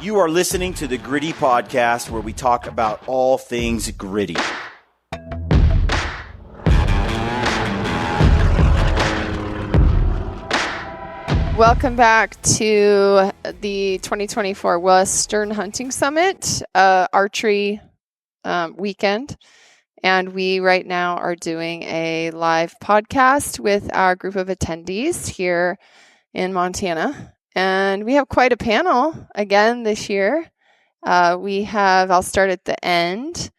You are listening to the Gritty Podcast, where we talk about all things gritty. Welcome back to the 2024 Western Hunting Summit Archery weekend. And we right now are doing a live podcast with our group of attendees here in Montana. And we have quite a panel again this year. I'll start at the end.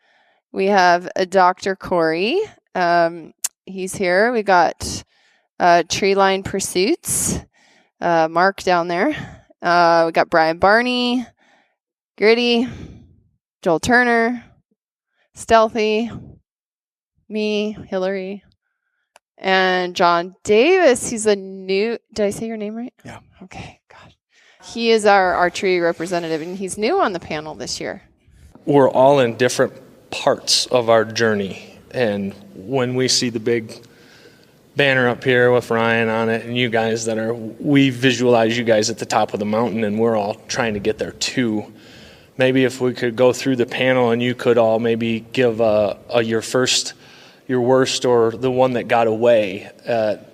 We have Dr. Corey. He's here. We got Treeline Pursuits. Mark down there. We got Brian Barney, Gritty, Joel Turner, Stealthy, me, Hillary, and John Davis. He's a new... Did I say your name right? Yeah. Okay, God. He is our archery representative, and he's new on the panel this year. We're all in different parts of our journey, and when we see the big banner up here with Ryan on it and you guys we visualize you guys at the top of the mountain, and we're all trying to get there too. Maybe if we could go through the panel and you could all maybe give your worst, or the one that got away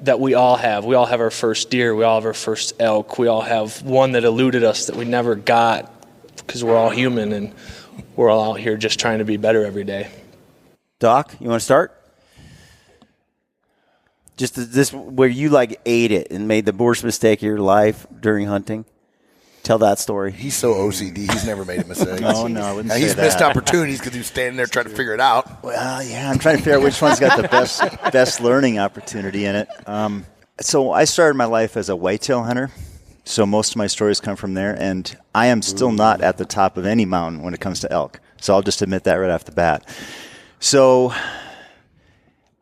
that we all have. We all have our first deer. We all have our first elk. We all have one that eluded us that we never got, because we're all human and we're all out here just trying to be better every day. Doc, you want to start? Just this, where you ate it and made the worst mistake of your life during hunting. Tell that story. He's so OCD. He's never made a mistake. No, I wouldn't say he's that. missed opportunities because he was standing there trying to figure it out. Well, yeah, I'm trying to figure out which one's got the best learning opportunity in it. So I started my life as a whitetail hunter, so most of my stories come from there, and I am still not at the top of any mountain when it comes to elk. So I'll just admit that right off the bat. So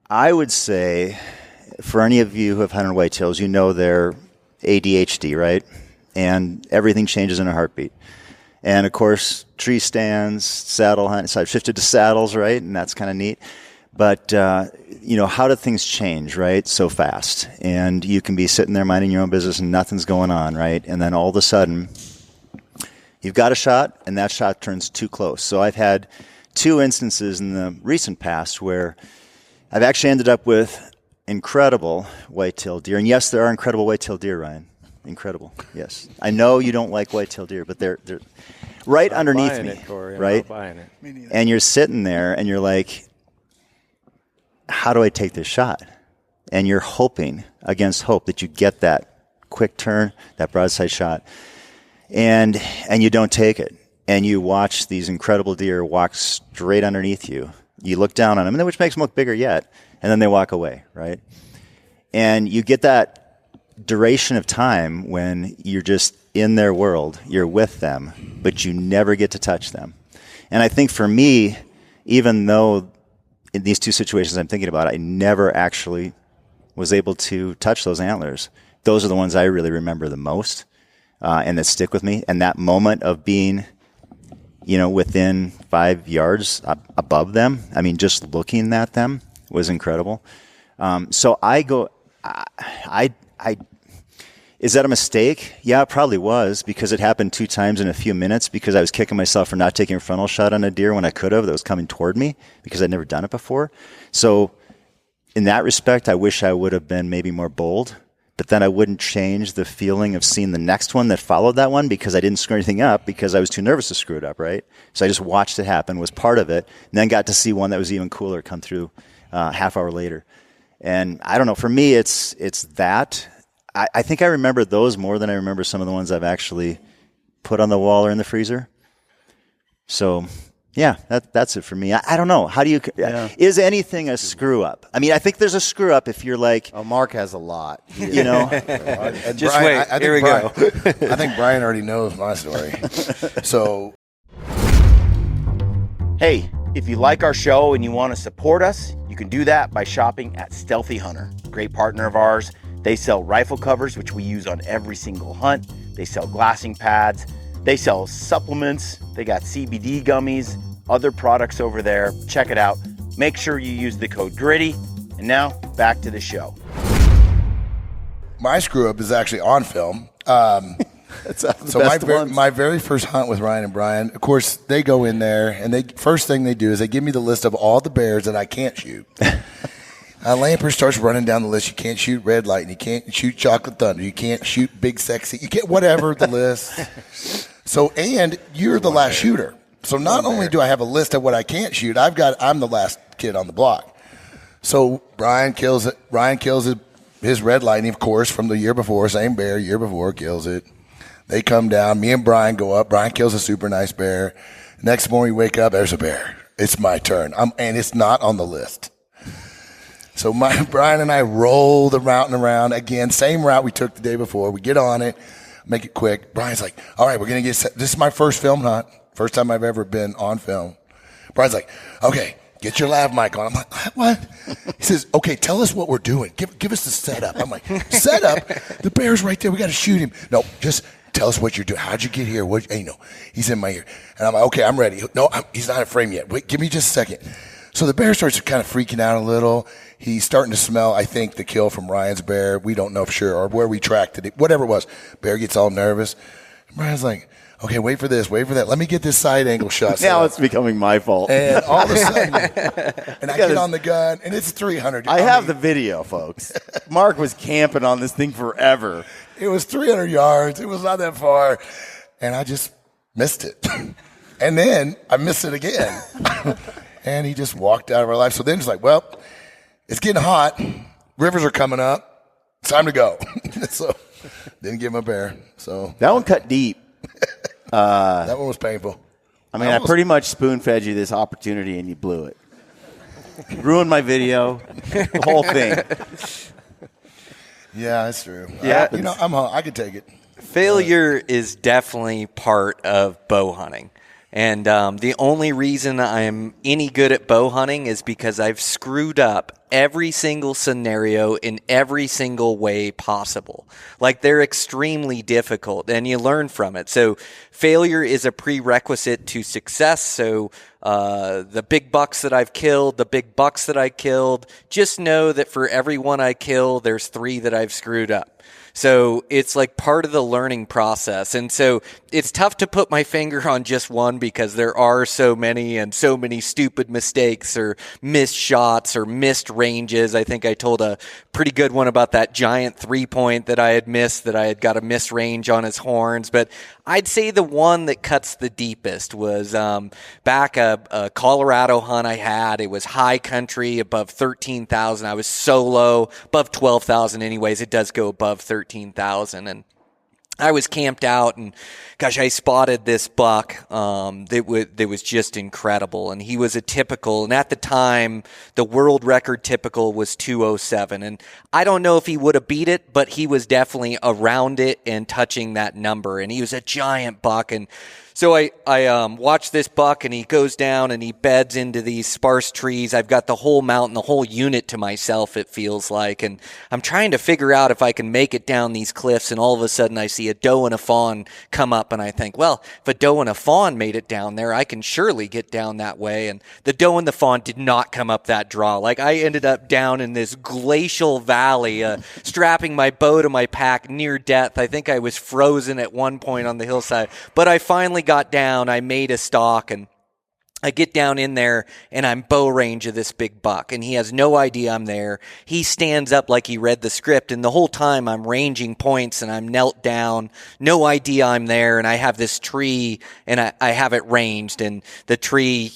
I would say, for any of you who have hunted whitetails, you know they're ADHD, right? And everything changes in a heartbeat. And, of course, tree stands, saddle hunt. So I've shifted to saddles, right? And that's kind of neat. But, how do things change, right, so fast? And you can be sitting there minding your own business and nothing's going on, right? And then all of a sudden, you've got a shot, and that shot turns too close. So I've had 2 instances in the recent past where I've actually ended up with incredible whitetail deer. And yes, there are incredible whitetail deer, Ryan. Incredible. Yes. I know you don't like whitetail deer, but they're right underneath me, Corey. right? I'm not buying it. And you're sitting there and you're like, how do I take this shot? And you're hoping against hope that you get that quick turn, that broadside shot. And you don't take it. And you watch these incredible deer walk straight underneath you. You look down on them, which makes them look bigger yet. And then they walk away, right? And you get that duration of time when you're just in their world, you're with them, but you never get to touch them. And I think for me, even though in these 2 situations I'm thinking about, I never actually was able to touch those antlers. Those are the ones I really remember the most, and that stick with me. And that moment of being, within 5 yards above them, just looking at them was incredible. So I go, is that a mistake? Yeah, it probably was, because it happened 2 times in a few minutes, because I was kicking myself for not taking a frontal shot on a deer when I could have, that was coming toward me, because I'd never done it before. So in that respect, I wish I would have been maybe more bold, but then I wouldn't change the feeling of seeing the next one that followed that one, because I didn't screw anything up, because I was too nervous to screw it up, right? So I just watched it happen, was part of it, and then got to see one that was even cooler come through half hour later. And I don't know, for me, it's that. I think I remember those more than I remember some of the ones I've actually put on the wall or in the freezer. So, yeah, that's it for me. I don't know. How do you is anything a screw up? I think there's a screw up if you're like, oh, Mark has a lot. And Just Brian, wait. Here we go. I think Brian already knows my story. So, Hey, if you like our show and you want to support us, you can do that by shopping at Stealthy Hunter, great partner of ours. They sell rifle covers, which we use on every single hunt. They sell glassing pads. They sell supplements. They got CBD gummies, other products over there. Check it out. Make sure you use the code GRITTY. And now, back to the show. my screw up is actually on film. That's the So best ones. my very first hunt with Ryan and Brian, of course, they go in there, and first thing they do is they give me the list of all the bears that I can't shoot. Lamper starts running down the list. You can't shoot red light, and you can't shoot chocolate thunder. You can't shoot big sexy. You can't whatever the list. So, and you're the last shooter. So not only do I have a list of what I can't shoot, I'm the last kid on the block. So Brian kills it. Ryan kills his red lightning, of course, from the year before. Same bear, year before, kills it. They come down. Me and Brian go up. Brian kills a super nice bear. Next morning, we wake up. There's a bear. It's my turn. And it's not on the list. So Brian and I roll the mountain around again, same route we took the day before. We get on it, make it quick. Brian's like, all right, we're going to get set. This is my first film hunt. First time I've ever been on film. Brian's like, okay, get your lav mic on. I'm like, what? He says, okay, tell us what we're doing. Give us the setup. I'm like, setup? The bear's right there. We got to shoot him. No, just tell us what you're doing. How'd you get here? He's in my ear. And I'm like, okay, I'm ready. No, he's not in frame yet. Wait, give me just a second. So the bear starts kind of freaking out a little. He's starting to smell, I think, the kill from Ryan's bear. We don't know for sure, or where we tracked it, whatever it was. Bear gets all nervous. And Brian's like, okay, wait for this, wait for that. Let me get this side angle shot. Now it's becoming my fault. And all of a sudden, and I get on the gun, and it's 300. I have the video, folks. Mark was camping on this thing forever. It was 300 yards. It was not that far. And I just missed it. And then I missed it again. And he just walked out of our life. So then it's like, well, it's getting hot. Rivers are coming up. It's time to go. So didn't give him a bear. So that one cut deep. That one was painful. I mean, I pretty much spoon-fed you this opportunity, and you blew it. Ruined my video, the whole thing. Yeah, that's true. Yeah. I could take it. Failure is definitely part of bow hunting. And the only reason I'm any good at bow hunting is because I've screwed up every single scenario in every single way possible. Like, they're extremely difficult, and you learn from it. So failure is a prerequisite to success. So the big bucks that I've killed, the big bucks that I killed, just know that for every one I kill, there's 3 that I've screwed up. So it's like part of the learning process. And so it's tough to put my finger on just one because there are so many and so many stupid mistakes or missed shots or missed ranges. I think I told a pretty good one about that giant 3-point that I had missed, that I had got a miss range on his horns. But I'd say the one that cuts the deepest was back a Colorado hunt I had. It was high country, above 13,000. I was solo, above 12,000 anyways. It does go above 13,000. And I was camped out, and gosh, I spotted this buck that was just incredible. And he was a typical, and at the time, the world record typical was 207. And I don't know if he would have beat it, but he was definitely around it and touching that number. And he was a giant buck. And so I watch this buck, and he goes down and he beds into these sparse trees. I've got the whole mountain, the whole unit to myself, it feels like. And I'm trying to figure out if I can make it down these cliffs. And all of a sudden I see a doe and a fawn come up, and I think, well, if a doe and a fawn made it down there, I can surely get down that way. And the doe and the fawn did not come up that draw. Like, I ended up down in this glacial valley, strapping my bow to my pack near death. I think I was frozen at one point on the hillside, but I finally got down. I made a stalk, and I get down in there, and I'm bow range of this big buck, and he has no idea I'm there. He stands up like he read the script, and the whole time I'm ranging points, and I'm knelt down, no idea I'm there, and I have this tree, and I have it ranged, and the tree,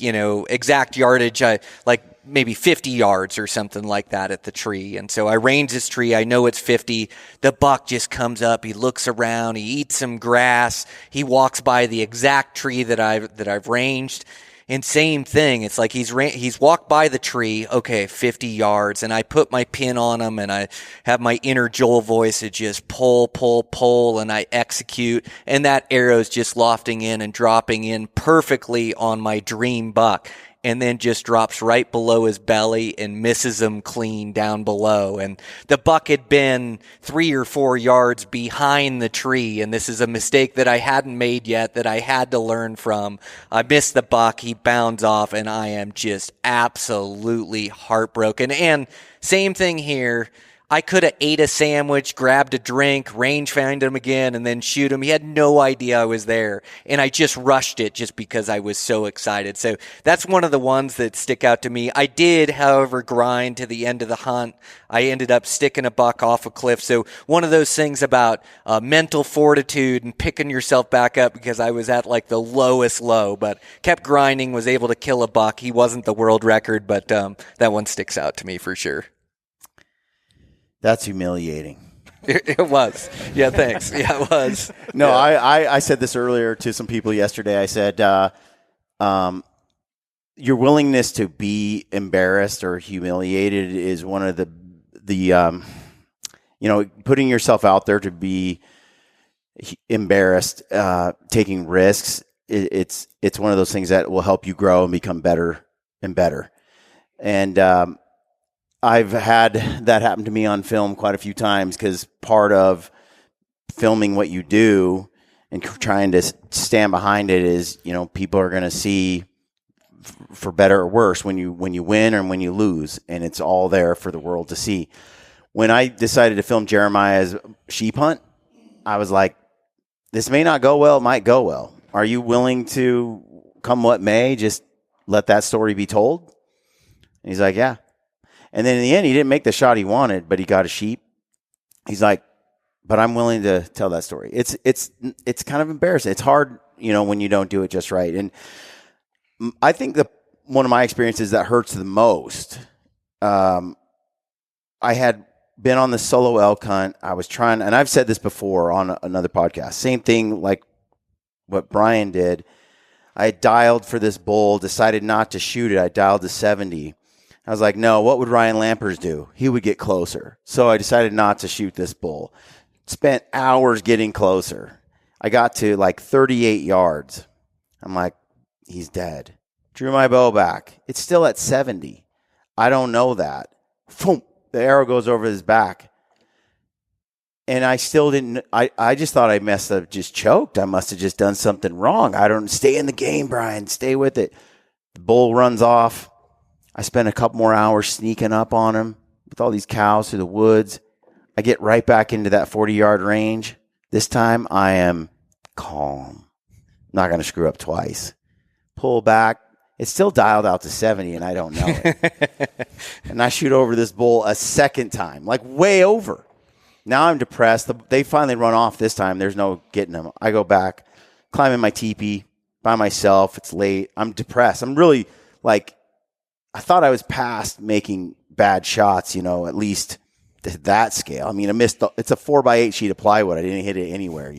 exact yardage, like maybe 50 yards or something like that at the tree. And so I range this tree. I know it's 50. The buck just comes up. He looks around. He eats some grass. He walks by the exact tree that I've ranged. And same thing. It's like he's walked by the tree. Okay, 50 yards. And I put my pin on him, and I have my inner Joel voice to just pull, and I execute. And that arrow's just lofting in and dropping in perfectly on my dream buck, and then just drops right below his belly and misses him clean down below. And the buck had been 3 or 4 yards behind the tree, and this is a mistake that I hadn't made yet that I had to learn from. I missed the buck, he bounds off, and I am just absolutely heartbroken. And same thing here. I could have ate a sandwich, grabbed a drink, range found him again, and then shoot him. He had no idea I was there, and I just rushed it just because I was so excited. So that's one of the ones that stick out to me. I did, however, grind to the end of the hunt. I ended up sticking a buck off a cliff. So one of those things about mental fortitude and picking yourself back up, because I was at like the lowest low, but kept grinding, was able to kill a buck. He wasn't the world record, but that one sticks out to me for sure. That's humiliating. It was. Yeah, thanks. Yeah, it was. No, yeah. I said this earlier to some people yesterday. I said, your willingness to be embarrassed or humiliated is one of the putting yourself out there to be embarrassed, taking risks. It's one of those things that will help you grow and become better and better. And, I've had that happen to me on film quite a few times, because part of filming what you do and trying to stand behind it is, people are going to see, for better or worse, when you win or when you lose, and it's all there for the world to see. When I decided to film Jeremiah's sheep hunt, I was like, this may not go well, it might go well. Are you willing to, come what may, just let that story be told? And he's like, yeah. And then in the end, he didn't make the shot he wanted, but he got a sheep. He's like, but I'm willing to tell that story. It's kind of embarrassing. It's hard, when you don't do it just right. And I think one of my experiences that hurts the most, I had been on the solo elk hunt. I was trying, and I've said this before on another podcast, same thing like what Brian did. I had dialed for this bull, decided not to shoot it. I dialed to 70. I was like, no, what would Ryan Lampers do? He would get closer. So I decided not to shoot this bull. Spent hours getting closer. I got to like 38 yards. I'm like, he's dead. Drew my bow back. It's still at 70. I don't know that. Boom, the arrow goes over his back. And I still didn't, I just thought I must have just choked. I must have just done something wrong. I don't, stay in the game, Brian. Stay with it. The bull runs off. I spent a couple more hours sneaking up on him with all these cows through the woods. I get right back into that 40-yard range. This time I am calm. Not going to screw up twice. Pull back. It's still dialed out to 70, and I don't know it. And I shoot over this bull a second time, like way over. Now I'm depressed. They finally run off this time. There's no getting them. I go back, climb in my teepee by myself. It's late. I'm depressed. I'm really like, I thought I was past making bad shots, at least to that scale. I mean, I missed. It's a 4x8 sheet of plywood. I didn't hit it anywhere,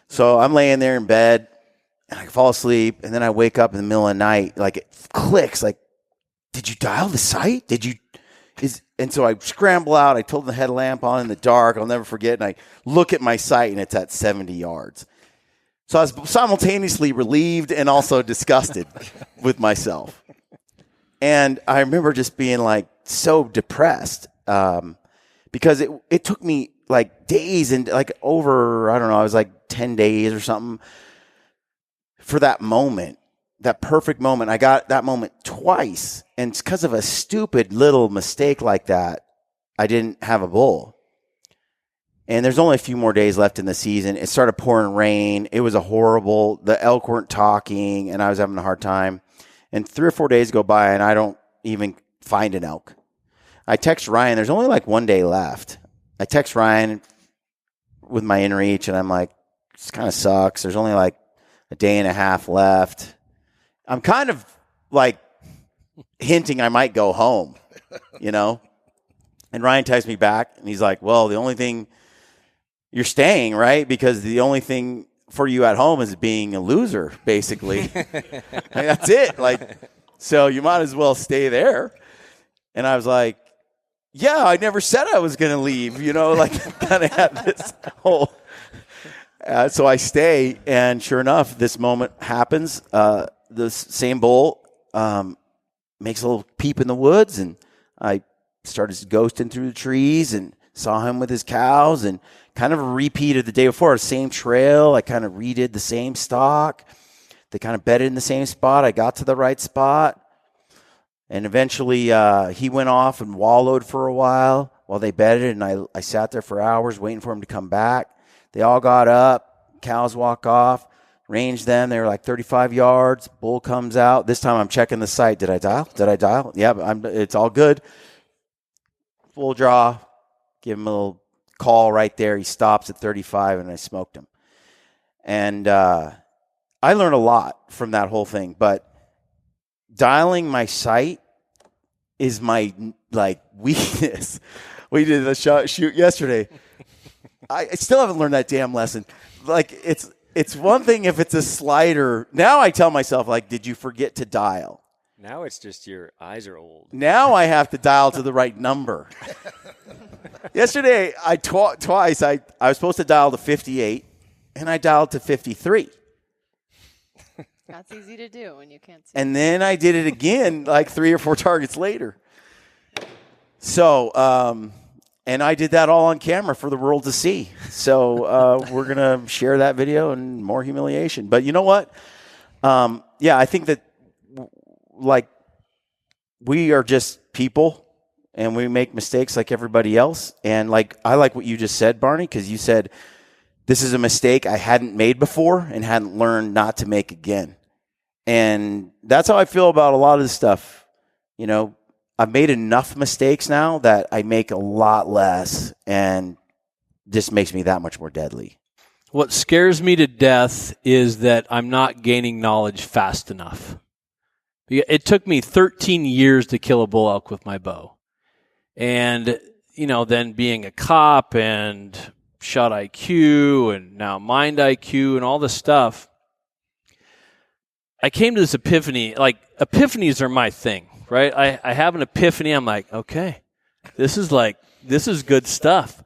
So I'm laying there in bed, and I fall asleep, and then I wake up in the middle of the night, like it clicks. Like, did you dial the sight? And so I scramble out. I told the headlamp on in the dark. I'll never forget. And I look at my sight, and it's at 70 yards. So I was simultaneously relieved and also disgusted with myself. And I remember just being like so depressed because it took me like days and like over, I don't know, I was like 10 days or something for that moment, that perfect moment. I got that moment twice. And it's because of a stupid little mistake like that, I didn't have a bull. And there's only a few more days left in the season. It started pouring rain. It was the elk weren't talking, and I was having a hard time. And 3 or 4 days go by, and I don't even find an elk. I text Ryan. There's only like 1 day left. I text Ryan with my inReach, and I'm like, this kind of sucks. There's only like a day and a half left. I'm kind of like hinting I might go home, And Ryan texts me back, and he's like, well, the only thing, you're staying, right? Because the only thing for you at home is being a loser, basically. That's it. Like, so you might as well stay there. And I was like, yeah, I never said I was going to leave, like kind of had this whole. So I stay, and sure enough, this moment happens. The same bull makes a little peep in the woods, and I started ghosting through the trees and saw him with his cows, and kind of a repeat of the day before, same trail. I kind of redid the same stock. They kind of bedded in the same spot. I got to the right spot. And eventually he went off and wallowed for a while while they bedded, and I sat there for hours waiting for them to come back. They all got up, cows walk off, ranged them. They were like 35 yards. Bull comes out. This time I'm checking the sight. Did I dial? Yeah, it's all good. Full draw. Give him a little call right there. He stops at 35, and I smoked him. And I learned a lot from that whole thing. But dialing my sight is my weakness. We did the shoot yesterday. I still haven't learned that damn lesson. Like, it's one thing if it's a slider. Now I tell myself, like, did you forget to dial? Now it's just your eyes are old. Now I have to dial to the right number. Yesterday, twice. I was supposed to dial to 58, and I dialed to 53. That's easy to do when you can't see. And then I did it again, like 3 or 4 targets later. So, and I did that all on camera for the world to see. So we're going to share that video and more humiliation. But you know what? Yeah, I think that, like, we are just people, and we make mistakes like everybody else. And, like, I like what you just said, Barney, because you said this is a mistake I hadn't made before and hadn't learned not to make again. And that's how I feel about a lot of this stuff. You know, I've made enough mistakes now that I make a lot less, and just makes me that much more deadly. What scares me to death is that I'm not gaining knowledge fast enough. It took me 13 years to kill a bull elk with my bow. And, you know, then being a cop and shot IQ and now mind IQ and all this stuff, I came to this epiphany. Like, epiphanies are my thing, right? I have an epiphany. I'm like, okay, this is good stuff.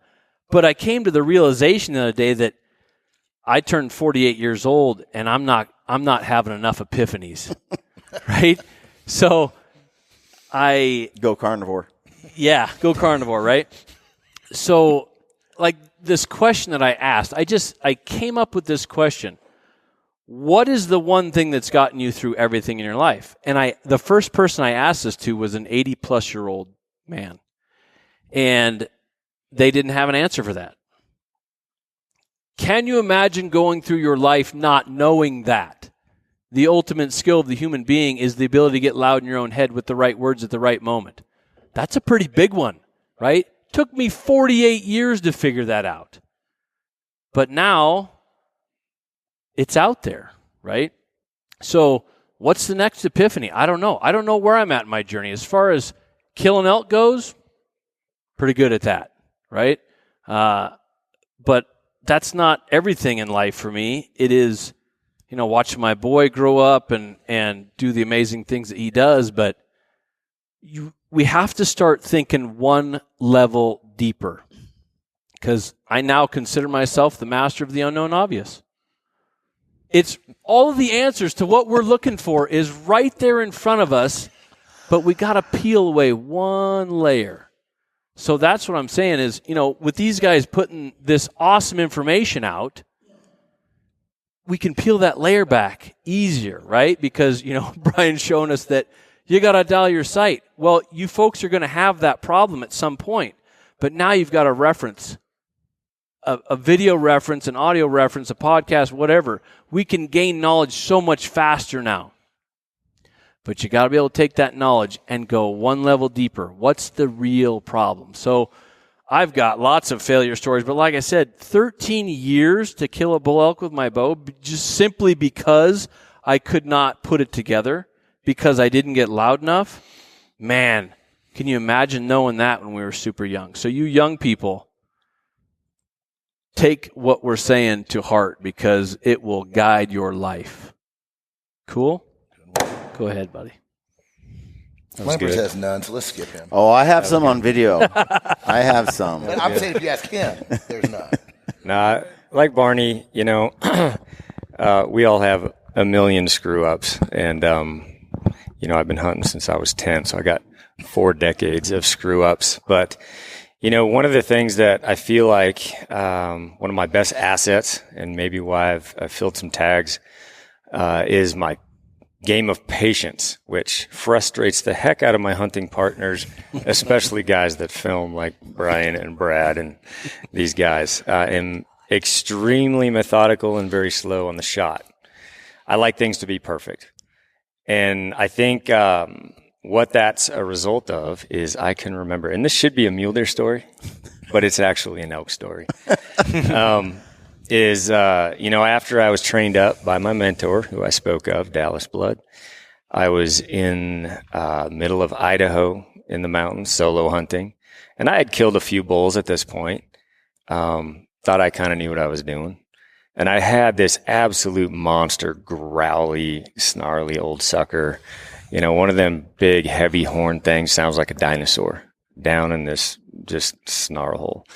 But I came to the realization the other day that I turned 48 years old, and I'm not having enough epiphanies, right? So I go carnivore. Yeah, go carnivore, right? So, like, this question that I asked, I came up with this question. What is the one thing that's gotten you through everything in your life? And the first person I asked this to was an 80-plus-year-old man. And they didn't have an answer for that. Can you imagine going through your life not knowing that? The ultimate skill of the human being is the ability to get loud in your own head with the right words at the right moment. That's a pretty big one, right? Took me 48 years to figure that out. But now it's out there, right? So what's the next epiphany? I don't know. I don't know where I'm at in my journey. As far as killing elk goes, pretty good at that, right? But that's not everything in life for me. It is, you know, watching my boy grow up and do the amazing things that he does. But we have to start thinking one level deeper, because I now consider myself the master of the unknown obvious. It's all of the answers to what we're looking for is right there in front of us, but we got to peel away one layer. So that's what I'm saying is, you know, with these guys putting this awesome information out, we can peel that layer back easier, right? Because, you know, Brian's showing us that you got to dial your sight. Well, you folks are going to have that problem at some point, but now you've got a reference, a video reference, an audio reference, a podcast, whatever. We can gain knowledge so much faster now. But you got to be able to take that knowledge and go one level deeper. What's the real problem? So I've got lots of failure stories, but like I said, 13 years to kill a bull elk with my bow, just simply because I could not put it together, because I didn't get loud enough. Man, can you imagine knowing that when we were super young? So you young people, take what we're saying to heart, because it will guide your life. Cool? Go ahead, buddy. Lampers has none, so let's skip him. Oh, I have some on video. I have some. But I'm saying if you ask him, there's none. Nah, like Barney, you know, we all have a million screw-ups. And, you know, I've been hunting since I was 10, so I got 4 decades of screw-ups. But, you know, one of the things that I feel like one of my best assets, and maybe why I've filled some tags, is my game of patience, which frustrates the heck out of my hunting partners, especially guys that film like Brian and Brad and these guys. I'm extremely methodical and very slow on the shot. I like things to be perfect. And I think what that's a result of is I can remember, and this should be a mule deer story, but it's actually an elk story. After I was trained up by my mentor, who I spoke of, Dallas Blood, I was in middle of Idaho in the mountains solo hunting, and I had killed a few bulls at this point. Thought I kind of knew what I was doing. And I had this absolute monster, growly, snarly old sucker. One of them big, heavy horn things, sounds like a dinosaur, down in this just snarl hole.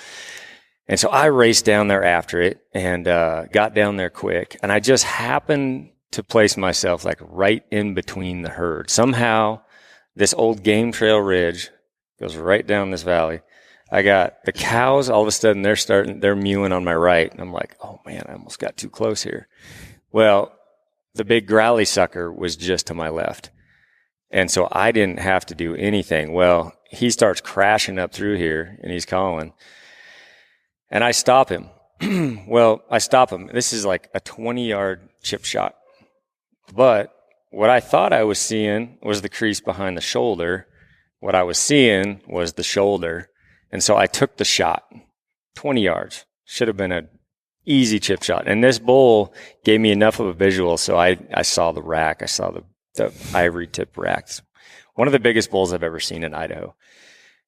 And so I raced down there after it and got down there quick. And I just happened to place myself like right in between the herd. Somehow, this old game trail ridge goes right down this valley. I got the cows, all of a sudden they're mewing on my right. And I'm like, oh man, I almost got too close here. Well, the big growly sucker was just to my left. And so I didn't have to do anything. Well, he starts crashing up through here and he's calling. And I stop him. I stop him. This is like a 20-yard chip shot. But what I thought I was seeing was the crease behind the shoulder. What I was seeing was the shoulder. And so I took the shot, 20 yards. Should have been an easy chip shot. And this bull gave me enough of a visual, so I saw the rack. I saw the ivory tip racks. One of the biggest bulls I've ever seen in Idaho.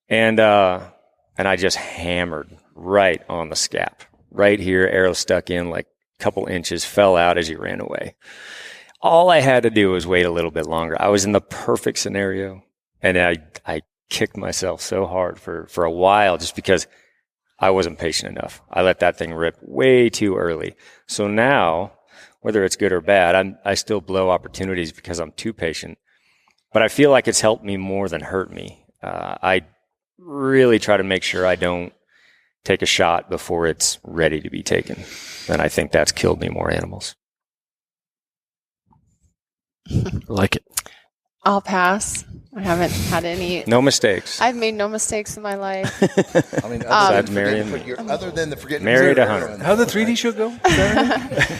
And I just hammered right on the scap. Right here, arrow stuck in like a couple inches, fell out as he ran away. All I had to do was wait a little bit longer. I was in the perfect scenario, and I kicked myself so hard for a while just because I wasn't patient enough. I let that thing rip way too early. So now, whether it's good or bad, I still blow opportunities because I'm too patient. But I feel like it's helped me more than hurt me. I really try to make sure I don't take a shot before it's ready to be taken. And I think that's killed me more animals. Like it. I'll pass. I haven't had any. No mistakes. I've made no mistakes in my life. I mean, other than the forgetting married a hunter. How'd the 3D shoot go?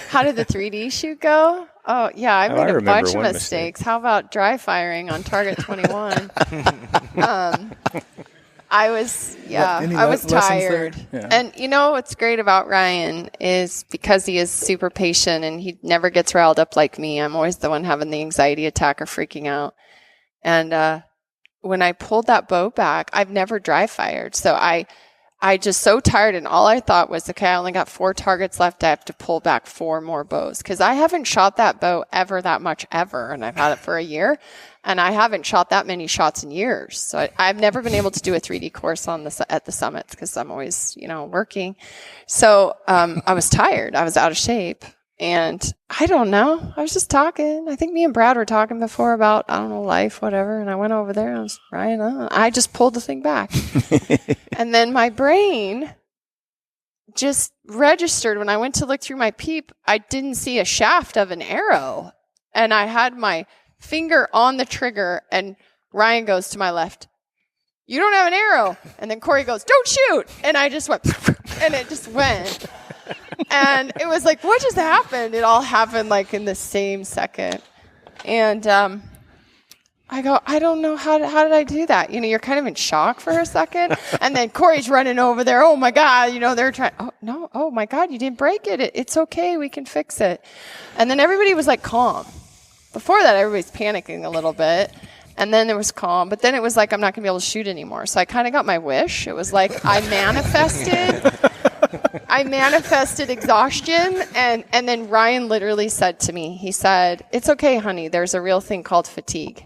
How did the 3D shoot go? Oh, yeah, I made a bunch of mistakes. How about dry firing on target 21? I was tired. Yeah. And what's great about Ryan is because he is super patient and he never gets riled up like me. I'm always the one having the anxiety attack or freaking out. And when I pulled that bow back, I've never dry fired. So I just so tired, and all I thought was, okay, I only got 4 targets left. I have to pull back 4 more bows because I haven't shot that bow ever that much ever, and I've had it for a year, and I haven't shot that many shots in years. So I've never been able to do a 3D course at the summits because I'm always working. So I was tired. I was out of shape. And I don't know. I was just talking. I think me and Brad were talking before about, life, whatever. And I went over there and I was, Ryan, I just pulled the thing back. And then my brain just registered when I went to look through my peep, I didn't see a shaft of an arrow. And I had my finger on the trigger and Ryan goes to my left, you don't have an arrow. And then Corey goes, don't shoot. And I just went, and it just went. And it was like, what just happened? It all happened like in the same second. And I go, I don't know, how did I do that? You're kind of in shock for a second. And then Corey's running over there. Oh, my God. They're trying. Oh, no. Oh, my God. You didn't break it. It's okay. We can fix it. And then everybody was like calm. Before that, everybody's panicking a little bit. And then there was calm. But then it was like, I'm not going to be able to shoot anymore. So I kind of got my wish. It was like I manifested exhaustion. And then Ryan literally said to me, he said, it's okay, honey. There's a real thing called fatigue.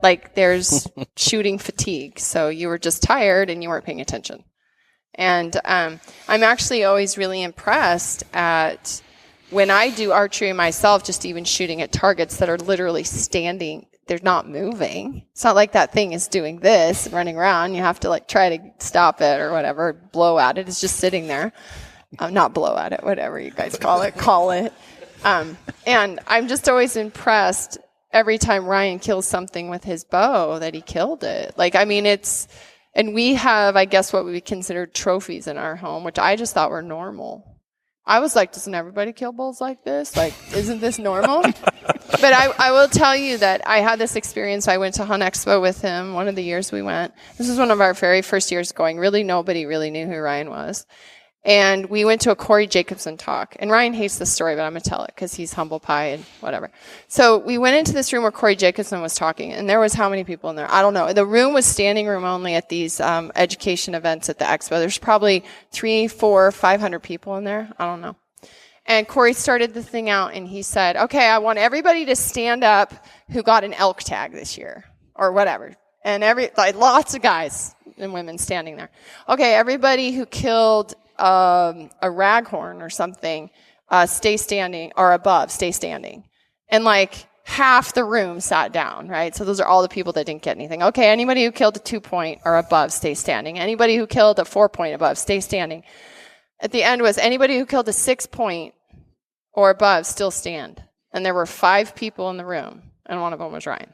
Like there's shooting fatigue. So you were just tired and you weren't paying attention. And I'm actually always really impressed at when I do archery myself, just even shooting at targets that are literally standing. They're not moving. It's not like that thing is doing this and running around. You have to try to stop it or whatever, blow at it. It's just sitting there. Not blow at it, whatever you guys call it. And I'm just always impressed every time Ryan kills something with his bow that he killed it. Like, I mean, and we have, I guess, what we considered trophies in our home, which I just thought were normal. I was like, doesn't everybody kill bulls like this? Like, isn't this normal? But I will tell you that I had this experience. I went to Hunt Expo with him one of the years we went. This was one of our very first years going. Really, nobody really knew who Ryan was. And we went to a Corey Jacobson talk. And Ryan hates this story, but I'm going to tell it because he's humble pie and whatever. So we went into this room where Corey Jacobson was talking. And there was how many people in there? I don't know. The room was standing room only at these education events at the expo. There's probably 300, 400, 500 people in there. I don't know. And Corey started the thing out and he said, okay, I want everybody to stand up who got an elk tag this year or whatever. And lots of guys and women standing there. Okay, everybody who killed a raghorn or something, stay standing, or above, stay standing. And like half the room sat down, right? So those are all the people that didn't get anything. Okay, anybody who killed a 2-point or above, stay standing. Anybody who killed a 4-point above, stay standing. At the end was anybody who killed a 6-point or above, still stand. And there were 5 people in the room, and one of them was Ryan.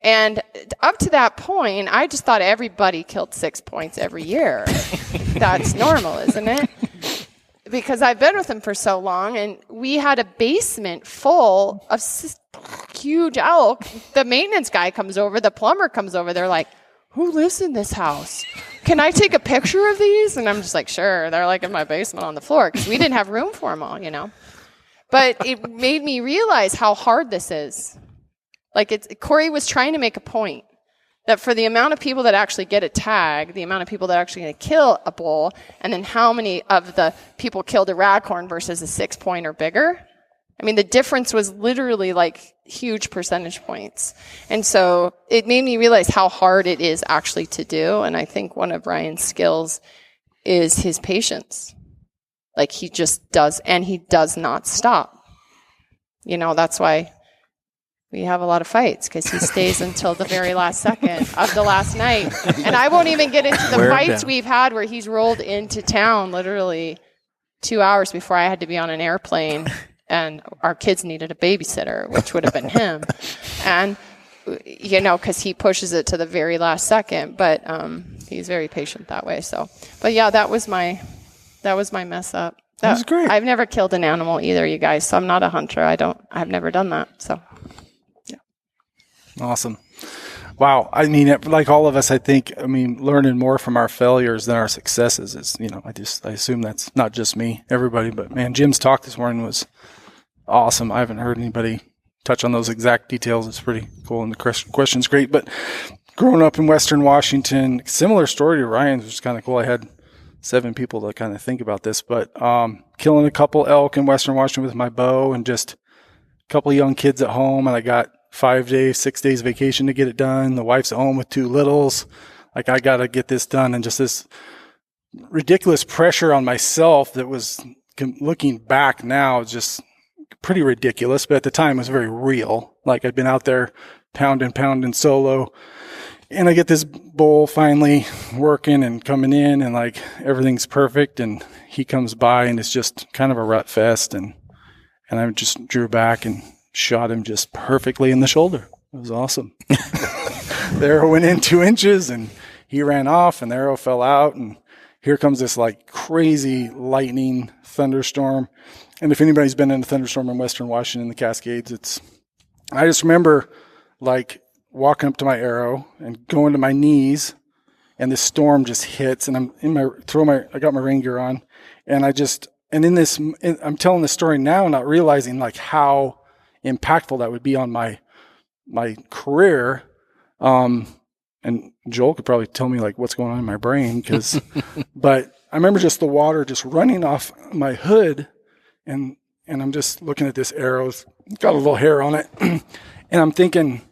And up to that point, I just thought everybody killed 6 points every year. That's normal, isn't it? Because I've been with him for so long, and we had a basement full of huge elk. The maintenance guy comes over, the plumber comes over. They're like, who lives in this house? Can I take a picture of these? And I'm just like, sure. They're like in my basement on the floor because we didn't have room for them all, you know. But it made me realize how hard this is. Like, Corey was trying to make a point that for the amount of people that actually get a tag, the amount of people that are actually going to kill a bull, and then how many of the people killed a raghorn versus a 6-point or bigger, I mean, the difference was literally like huge percentage points. And so it made me realize how hard it is actually to do. And I think one of Ryan's skills is his patience. Like, he just does, and he does not stop. You know, that's why we have a lot of fights, because he stays until the very last second of the last night. And I won't even get into the fights we've had where he's rolled into town literally 2 hours before I had to be on an airplane, and our kids needed a babysitter, which would have been him. And, you know, because he pushes it to the very last second. But he's very patient that way. So, but yeah, that was my mess up. That was great. I've never killed an animal either, you guys. So I'm not a hunter. I've never done that. So. Awesome. Wow. I mean, like all of us, I think, learning more from our failures than our successes is, you know, I assume that's not just me, everybody, but man, Jim's talk this morning was awesome. I haven't heard anybody touch on those exact details. It's pretty cool. And the question's great, but growing up in Western Washington, similar story to Ryan's, which is kind of cool. I had 7 people to kind of think about this, but, killing a couple elk in Western Washington with my bow and just a couple of young kids at home. And I got 5 days, 6 days vacation to get it done. The wife's at home with 2 littles. Like, I got to get this done. And just this ridiculous pressure on myself that was, looking back now, just pretty ridiculous. But at the time, it was very real. Like, I'd been out there pounding solo. And I get this bull finally working and coming in, and like everything's perfect. And he comes by and it's just kind of a rut fest. And I just drew back and shot him just perfectly in the shoulder. It was awesome. The arrow went in 2 inches and he ran off and the arrow fell out. And here comes this like crazy lightning thunderstorm. And if anybody's been in a thunderstorm in Western Washington, the Cascades, I just remember like walking up to my arrow and going to my knees, and this storm just hits, and I got my rain gear on, and I'm telling this story now, not realizing like how impactful that would be on my career. And Joel could probably tell me like what's going on in my brain, but I remember just the water just running off my hood, and I'm just looking at this arrow. It's got a little hair on it. And I'm thinking,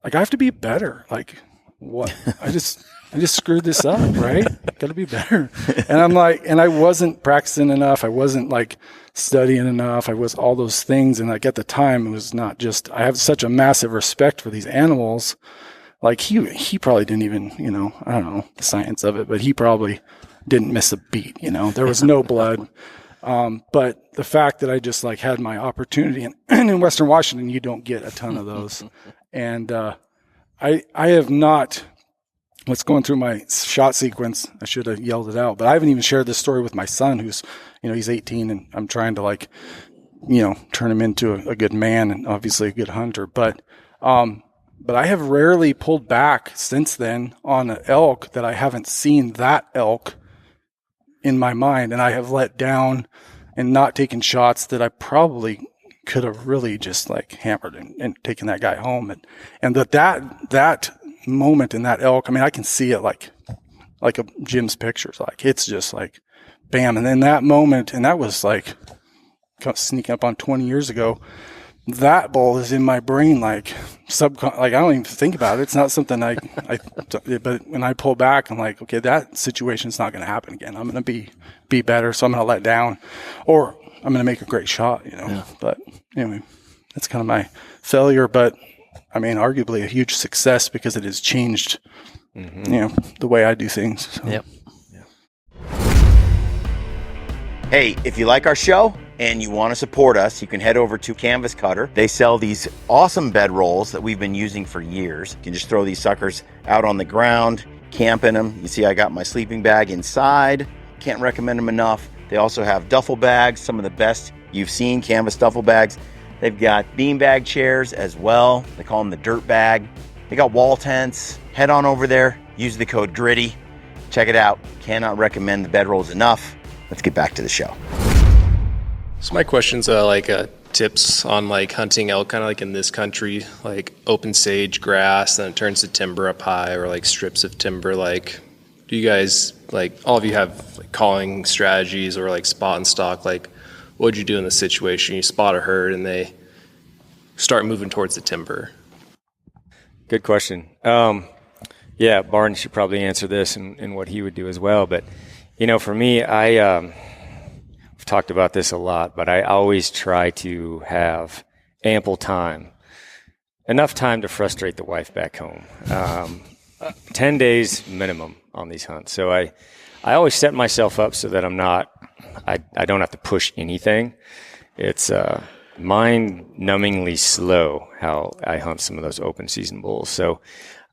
like, I have to be better. Like, what? I just screwed this up, right? Got to be better. And I'm like, and I wasn't practicing enough. I wasn't like studying enough. I was all those things. And like at the time, it was not just, I have such a massive respect for these animals. Like he probably didn't even, you know, I don't know the science of it, but he probably didn't miss a beat. You know, there was no blood. But the fact that I just like had my opportunity and in Western Washington, you don't get a ton of those. And I have not, what's going through my shot sequence, I should have yelled it out, but I haven't even shared this story with my son who's, he's 18 and I'm trying to like, turn him into a good man and obviously a good hunter. But I have rarely pulled back since then on an elk that I haven't seen that elk in my mind. And I have let down and not taken shots that I probably could have really just like hammered and taken that guy home. And that moment in that elk, I mean, I can see it like a Jim's pictures. Like it's just like bam. And then that moment, and that was like sneaking up on 20 years ago, that bull is in my brain like I don't even think about it. It's not something but when I pull back, I'm like, okay, that situation's not going to happen again. I'm going to be better, so I'm going to let down, or I'm going to make a great shot, Yeah. But anyway, that's kind of my failure, but I mean, arguably a huge success because it has changed, the way I do things. So. Yep. Hey, if you like our show and you want to support us, you can head over to Canvas Cutter. They sell these awesome bed rolls that we've been using for years. You can just throw these suckers out on the ground, camp in them. You see I got my sleeping bag inside. Can't recommend them enough. They also have duffel bags, some of the best you've seen, canvas duffel bags. They've got beanbag chairs as well. They call them the dirt bag. They got wall tents. Head on over there, use the code GRITTY. Check it out. Cannot recommend the bedrolls enough. Let's get back to the show. So my question's tips on like hunting elk, kind of like in this country, like open sage grass, then it turns to timber up high, or like strips of timber. Like, do you guys, like all of you have like calling strategies or like spot and stalk? Like, what would you do in this situation? You spot a herd and they start moving towards the timber. Good question. Yeah, Barney should probably answer this and what he would do as well. But, for me, I've talked about this a lot, but I always try to have ample time, enough time to frustrate the wife back home. 10 days minimum on these hunts. So I always set myself up so that I don't have to push anything. It's mind-numbingly slow how I hunt some of those open season bulls. So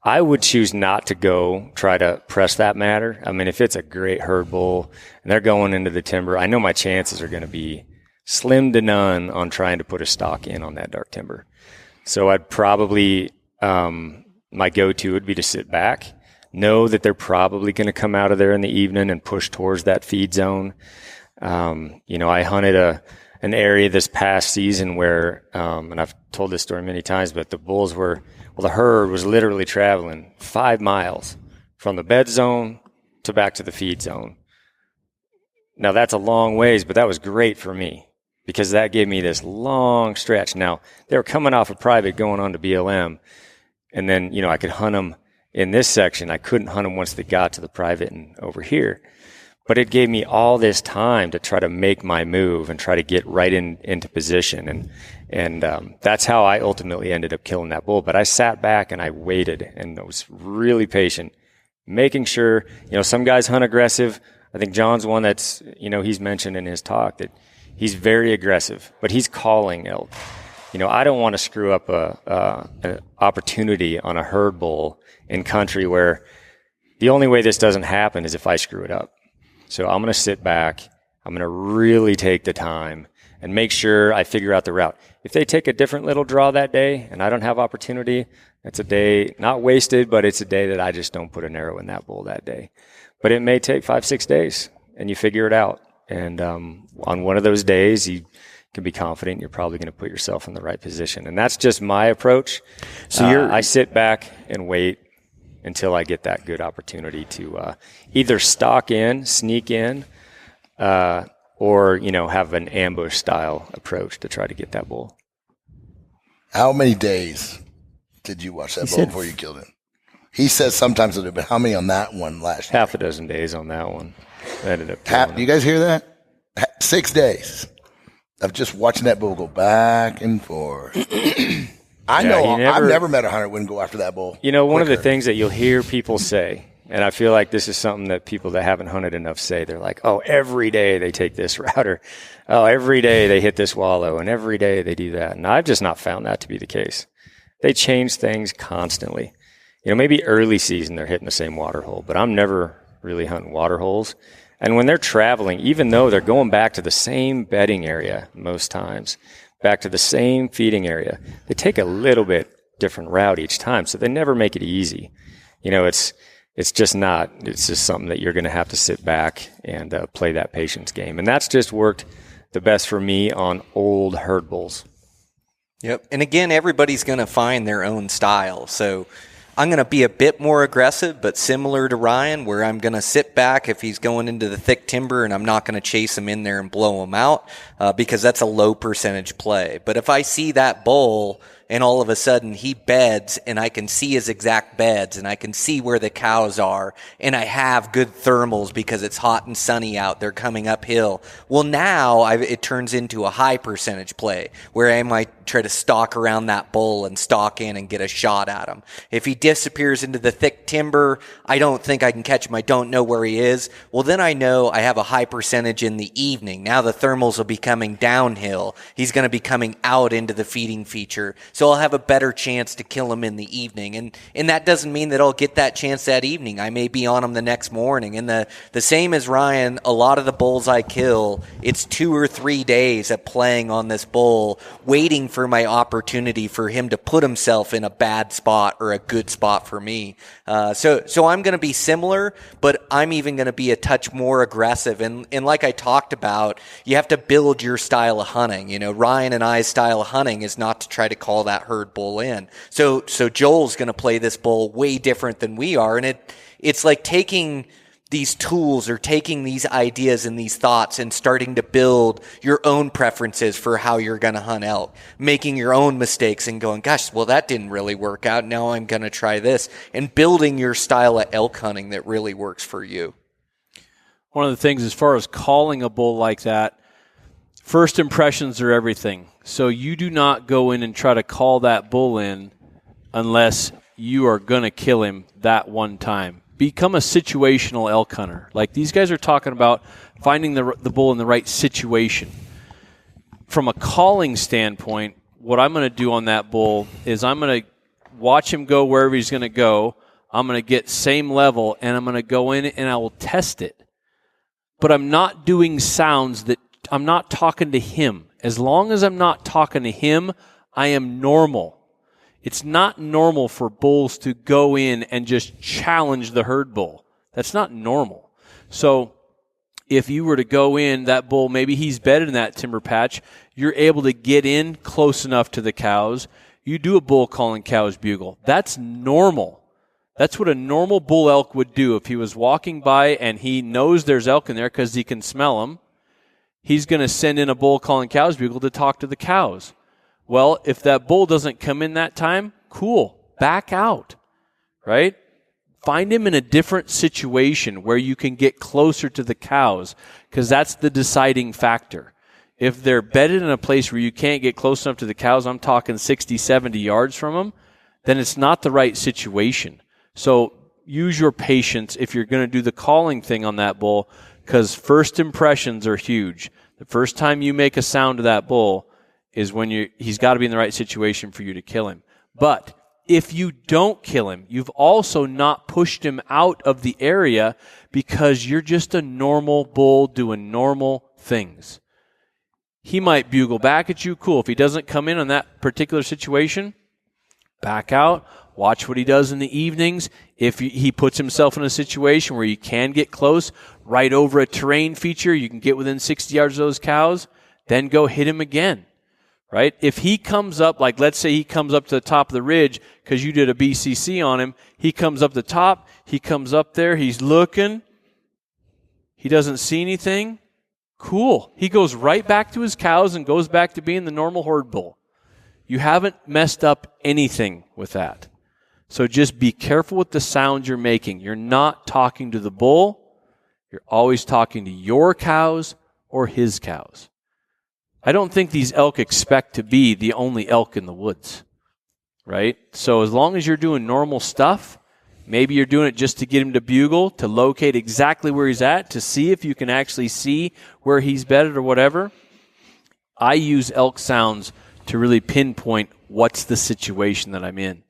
I would choose not to go try to press that matter. I mean, if it's a great herd bull and they're going into the timber, I know my chances are going to be slim to none on trying to put a stalk in on that dark timber. So I'd probably, my go-to would be to sit back, know that they're probably going to come out of there in the evening and push towards that feed zone. I hunted an area this past season where, and I've told this story many times, but the herd was literally traveling 5 miles from the bed zone to back to the feed zone. Now that's a long ways, but that was great for me because that gave me this long stretch. Now they were coming off a private going on to BLM, and then, I could hunt them in this section. I couldn't hunt them once they got to the private and over here. But it gave me all this time to try to make my move and try to get right into position. And that's how I ultimately ended up killing that bull. But I sat back and I waited and I was really patient, making sure, some guys hunt aggressive. I think John's one that's, he's mentioned in his talk that he's very aggressive, but he's calling elk. I don't want to screw up an opportunity on a herd bull in country where the only way this doesn't happen is if I screw it up. So I'm going to sit back. I'm going to really take the time and make sure I figure out the route. If they take a different little draw that day and I don't have opportunity, that's a day not wasted, but it's a day that I just don't put an arrow in that bull that day. But it may take 5-6 days and you figure it out. And on one of those days, you can be confident you're probably going to put yourself in the right position. And that's just my approach. So I sit back and wait until I get that good opportunity to either stalk in, sneak in, or, have an ambush style approach to try to get that bull. How many days did you watch that bull before you killed him? He says sometimes it'll be, how many on that one last year? Half a dozen days on that one. I ended up you guys hear that? 6 days of just watching that bull go back and forth. I've never met a hunter that wouldn't go after that bull. One of the things that you'll hear people say, And I feel like this is something that people that haven't hunted enough say. They're like, oh, every day they take this route, or oh, every day they hit this wallow, and every day they do that. And I've just not found that to be the case. They change things constantly. Maybe early season they're hitting the same water hole, but I'm never really hunting water holes. And when they're traveling, even though they're going back to the same bedding area most times, back to the same feeding area, they take a little bit different route each time, so they never make it easy. It's just not. It's just something that you're going to have to sit back and play that patience game. And that's just worked the best for me on old herd bulls. Yep. And again, everybody's going to find their own style. So I'm going to be a bit more aggressive, but similar to Ryan, where I'm going to sit back if he's going into the thick timber, and I'm not going to chase him in there and blow him out because that's a low percentage play. But if I see that bull and all of a sudden he beds and I can see his exact beds and I can see where the cows are and I have good thermals because it's hot and sunny out, they're coming uphill. Well, now it turns into a high percentage play where I might try to stalk around that bull and stalk in and get a shot at him. If he disappears into the thick timber, I don't think I can catch him. I don't know where he is. Well, then I know I have a high percentage in the evening. Now the thermals will be coming downhill. He's going to be coming out into the feeding feature. So I'll have a better chance to kill him in the evening. And that doesn't mean that I'll get that chance that evening. I may be on him the next morning. And the same as Ryan, a lot of the bulls I kill, it's 2 or 3 days of playing on this bull, waiting for my opportunity for him to put himself in a bad spot or a good spot for me. So I'm going to be similar, but I'm even going to be a touch more aggressive. And like I talked about, you have to build your style of hunting. Ryan and I's style of hunting is not to try to call that herd bull in. So Joel's going to play this bull way different than we are. And it's like taking these tools or taking these ideas and these thoughts and starting to build your own preferences for how you're going to hunt elk, making your own mistakes and going, gosh, well, that didn't really work out. Now I'm going to try this, and building your style of elk hunting that really works for you. One of the things as far as calling a bull like that, first impressions are everything. So you do not go in and try to call that bull in unless you are going to kill him that one time. Become a situational elk hunter. Like these guys are talking about finding the bull in the right situation. From a calling standpoint, what I'm going to do on that bull is I'm going to watch him go wherever he's going to go. I'm going to get same level, and I'm going to go in and I will test it. But I'm not doing sounds that I'm not talking to him. As long as I'm not talking to him, I am normal. It's not normal for bulls to go in and just challenge the herd bull. That's not normal. So if you were to go in, that bull, maybe he's bedded in that timber patch, you're able to get in close enough to the cows. You do a bull calling cows bugle. That's normal. That's what a normal bull elk would do. If he was walking by and he knows there's elk in there because he can smell them, he's going to send in a bull calling cows bugle to talk to the cows. Well, if that bull doesn't come in that time, cool, back out, right? Find him in a different situation where you can get closer to the cows, because that's the deciding factor. If they're bedded in a place where you can't get close enough to the cows, I'm talking 60, 70 yards from them, then it's not the right situation. So use your patience if you're going to do the calling thing on that bull, because first impressions are huge. The first time you make a sound to that bull is when he's got to be in the right situation for you to kill him. But if you don't kill him, you've also not pushed him out of the area because you're just a normal bull doing normal things. He might bugle back at you, cool. If he doesn't come in on that particular situation, back out, watch what he does in the evenings. If he puts himself in a situation where you can get close, right over a terrain feature, you can get within 60 yards of those cows, then go hit him again. Right? If he comes up, like let's say he comes up to the top of the ridge because you did a BCC on him, he comes up the top, he comes up there, he's looking, he doesn't see anything, cool. He goes right back to his cows and goes back to being the normal herd bull. You haven't messed up anything with that. So just be careful with the sounds you're making. You're not talking to the bull, you're always talking to your cows or his cows. I don't think these elk expect to be the only elk in the woods, right? So as long as you're doing normal stuff, Maybe you're doing it just to get him to bugle, to locate exactly where he's at, to see if you can actually see where he's bedded or whatever. I use elk sounds to really pinpoint what's the situation that I'm in.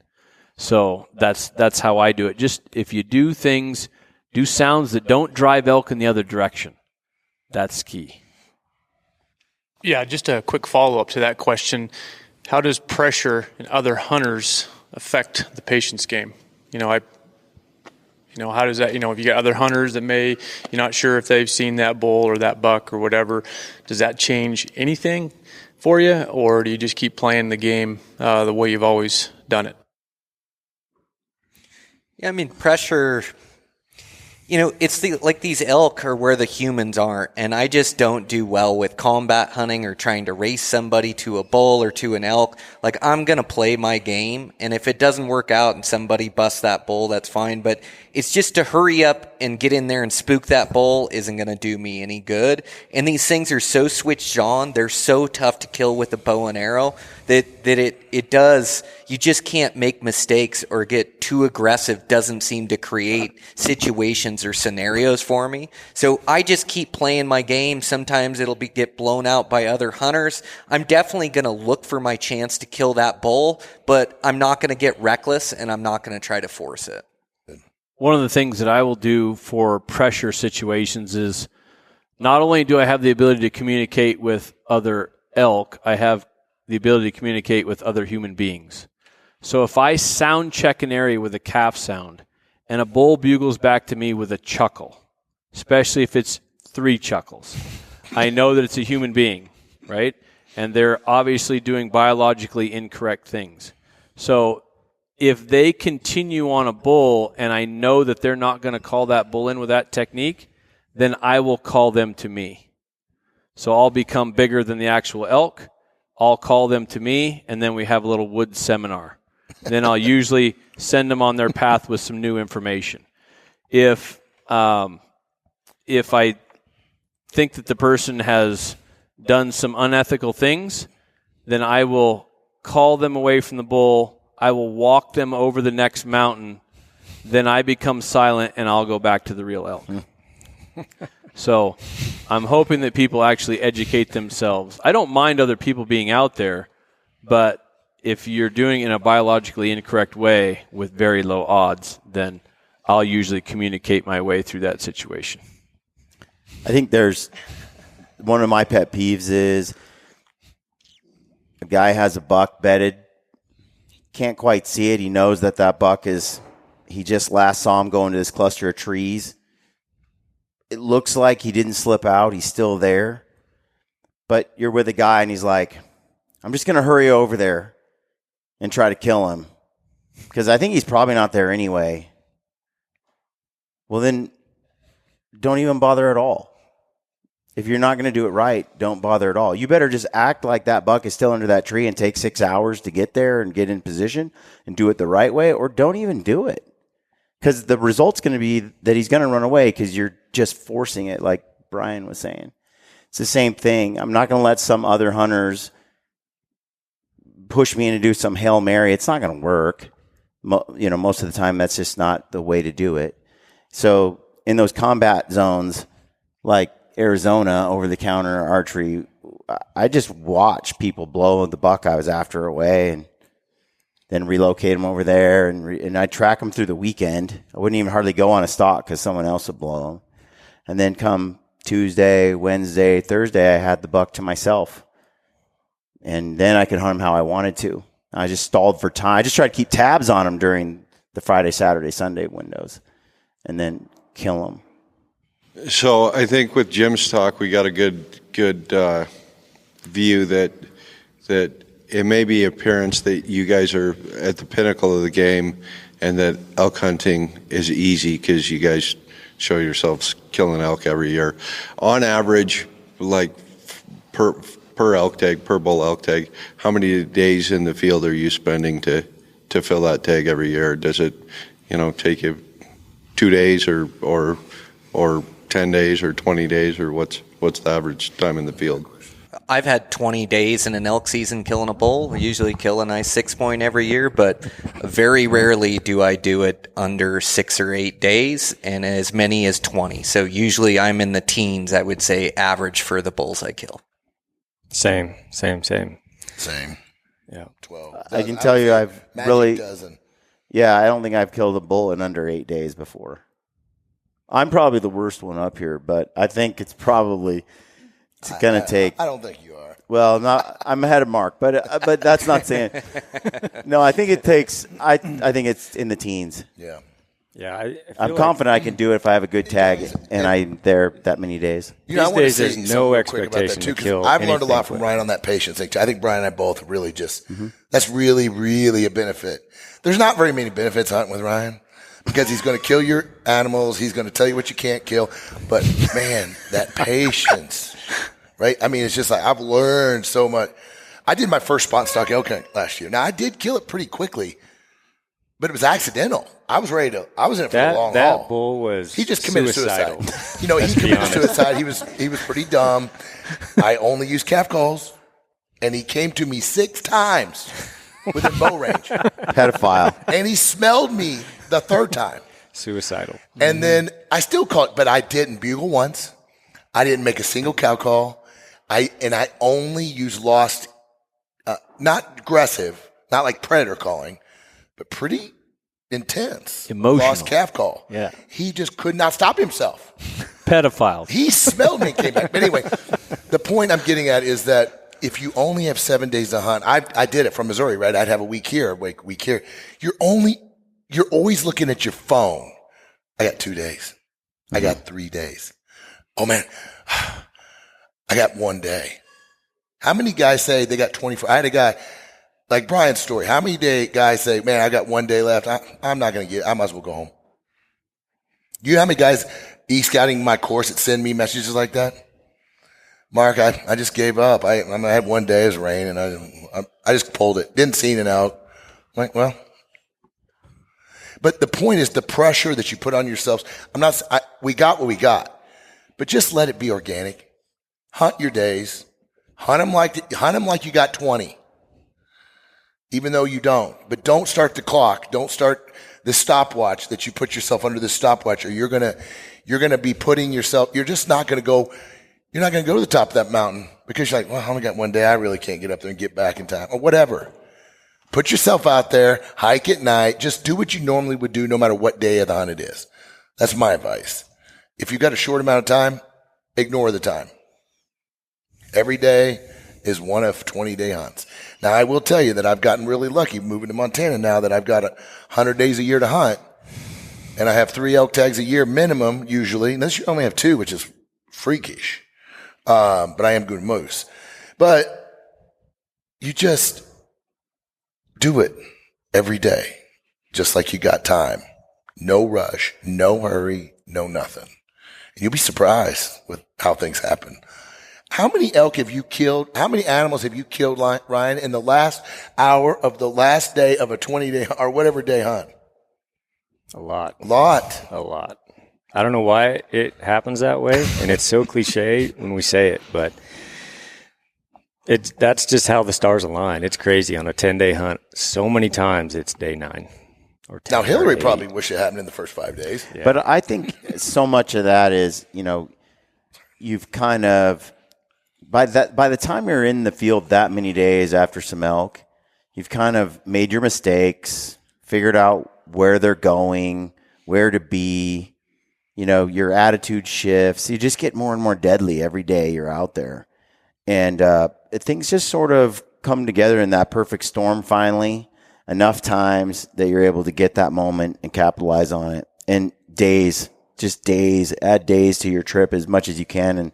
So that's how I do it. Just if you do things, do sounds that don't drive elk in the other direction. That's key. Yeah, just a quick follow-up to that question. How does pressure and other hunters affect the patient's game? How does that, if you got other hunters that you're not sure if they've seen that bull or that buck or whatever, does that change anything for you, or do you just keep playing the game the way you've always done it? Yeah, pressure, it's like these elk are where the humans aren't, and I just don't do well with combat hunting or trying to race somebody to a bull or to an elk. Like, I'm going to play my game, and if it doesn't work out and somebody busts that bull, that's fine, but it's just to hurry up and get in there and spook that bull isn't going to do me any good. And these things are so switched on, they're so tough to kill with a bow and arrow that it does, you just can't make mistakes or get too aggressive. Doesn't seem to create situations or scenarios for me. So I just keep playing my game. Sometimes it'll get blown out by other hunters. I'm definitely going to look for my chance to kill that bull, but I'm not going to get reckless, and I'm not going to try to force it. One of the things that I will do for pressure situations is not only do I have the ability to communicate with other elk, I have the ability to communicate with other human beings. So if I sound check an area with a calf sound and a bull bugles back to me with a chuckle, especially if it's 3 chuckles, I know that it's a human being, right? And they're obviously doing biologically incorrect things. So if they continue on a bull and I know that they're not going to call that bull in with that technique, then I will call them to me. So I'll become bigger than the actual elk. I'll call them to me, and then we have a little wood seminar. Then I'll usually send them on their path with some new information. If I think that the person has done some unethical things, then I will call them away from the bull. I will walk them over the next mountain. Then I become silent, and I'll go back to the real elk. So I'm hoping that people actually educate themselves. I don't mind other people being out there, but if you're doing it in a biologically incorrect way with very low odds, then I'll usually communicate my way through that situation. I think there's one of my pet peeves is a guy has a buck bedded, can't quite see it. He knows that buck he just last saw him go into this cluster of trees. It looks like he didn't slip out. He's still there. But you're with a guy and he's like, I'm just going to hurry over there and try to kill him because I think he's probably not there anyway. Well, then don't even bother at all. If you're not going to do it right, don't bother at all. You better just act like that buck is still under that tree and take 6 hours to get there and get in position and do it the right way, or don't even do it. Because the result's going to be that he's going to run away because you're just forcing it, like Brian was saying. It's the same thing. I'm not going to let some other hunters push me in to do some Hail Mary. It's not going to work. Most of the time, that's just not the way to do it. So in those combat zones, like Arizona, over-the-counter archery, I just watch people blow the buck I was after away and then relocate them over there, and I track them through the weekend. I wouldn't even hardly go on a stalk because someone else would blow them. And then come Tuesday, Wednesday, Thursday, I had the buck to myself. And then I could hunt him how I wanted to. I just stalled for time. I just tried to keep tabs on him during the Friday, Saturday, Sunday windows and then kill him. So I think with Jim's talk, we got a good view that it may be appearance that you guys are at the pinnacle of the game and that elk hunting is easy because you guys show yourselves killing elk every year. On average, like per elk tag, per bull elk tag, how many days in the field are you spending to fill that tag every year? Does it, take you 2 days or 10 days or 20 days, or what's the average time in the field? I've had 20 days in an elk season killing a bull. I usually kill a nice 6-point every year, but very rarely do I do it under 6 or 8 days, and as many as 20. So usually I'm in the teens, I would say, average for the bulls I kill. Same. Yeah. 12. I can tell you I've really... dozen. Yeah, I don't think I've killed a bull in under 8 days before. I'm probably the worst one up here, but I think it's probably going to take... I don't think you are. Well, I'm ahead of Mark, but that's not saying... No, I think it takes... I think it's in the teens. Yeah. Yeah, I'm confident I can do it if I have a good tag and I'm there that many days. You know, These days, there's no expectation to kill I've learned a lot anything from Ryan on that patience thing, too. I think Brian and I both really just... That's really, really a benefit. There's not very many benefits hunting with Ryan. Because he's going to kill your animals. He's going to tell you what you can't kill. But, man, that patience, right? I mean, it's just like I've learned so much. I did my first spot stock elk hunt last year. Now, I did kill it pretty quickly, but it was accidental. I was in it for the long haul. That bull was He just committed suicidal. suicide. You know, he committed suicide. He was pretty dumb. I only used calf calls, and he came to me 6 times within bow range. Pedophile. And he smelled me the 3rd time. Suicidal. And then I still caught, but I didn't bugle once. I didn't make a single cow call. I only used lost, not aggressive, not like predator calling, but pretty intense. Emotional. Lost calf call. Yeah. He just could not stop himself. Pedophiles. He smelled me and came back. But anyway, the point I'm getting at is that if you only have 7 days to hunt, I did it from Missouri, right? I'd have a week here, a week here. You're always looking at your phone. I got 2 days. I got 3 days. Oh man, I got 1 day. How many guys say they got 24? I had a guy like Brian's story. How many guys say, man, I got 1 day left. I'm not going to get it. I might as well go home. You know how many guys e-scouting my course that send me messages like that? Mark, I just gave up. I had 1 day as rain, and I just pulled it. Didn't see it out. I'm like, well. But the point is the pressure that you put on yourselves. We got what we got, but just let it be organic. Hunt your days. Hunt them like you got 20, even though you don't. But don't start the clock. Don't start the stopwatch that you put yourself under the stopwatch, or you're gonna be putting yourself. You're just not gonna go. You're not going to go to the top of that mountain because you're like, well, I only got 1 day. I really can't get up there and get back in time or whatever. Put yourself out there, hike at night. Just do what you normally would do no matter what day of the hunt it is. That's my advice. If you've got a short amount of time, ignore the time. Every day is one of 20-day hunts. Now, I will tell you that I've gotten really lucky moving to Montana now that I've got 100 days a year to hunt, and I have 3 elk tags a year minimum usually. And this year I only have 2, which is freakish. But I am good moose. But you just do it every day, just like you got time. No rush, no hurry, no nothing. And you'll be surprised with how things happen. How many elk have you killed? How many animals have you killed, Ryan, in the last hour of the last day of a 20-day or whatever day hunt? A lot. I don't know why it happens that way, and it's so cliche when we say it, but that's just how the stars align. It's crazy on a 10-day hunt. So many times it's day 9 or 10. Now, Hillary probably wish it happened in the first 5 days. Yeah. But I think so much of that is, you've kind of by the time you're in the field that many days after some elk, you've kind of made your mistakes, figured out where they're going, where to be. Your attitude shifts. You just get more and more deadly every day you're out there. And things just sort of come together in that perfect storm finally, enough times that you're able to get that moment and capitalize on it. And days, add days to your trip as much as you can.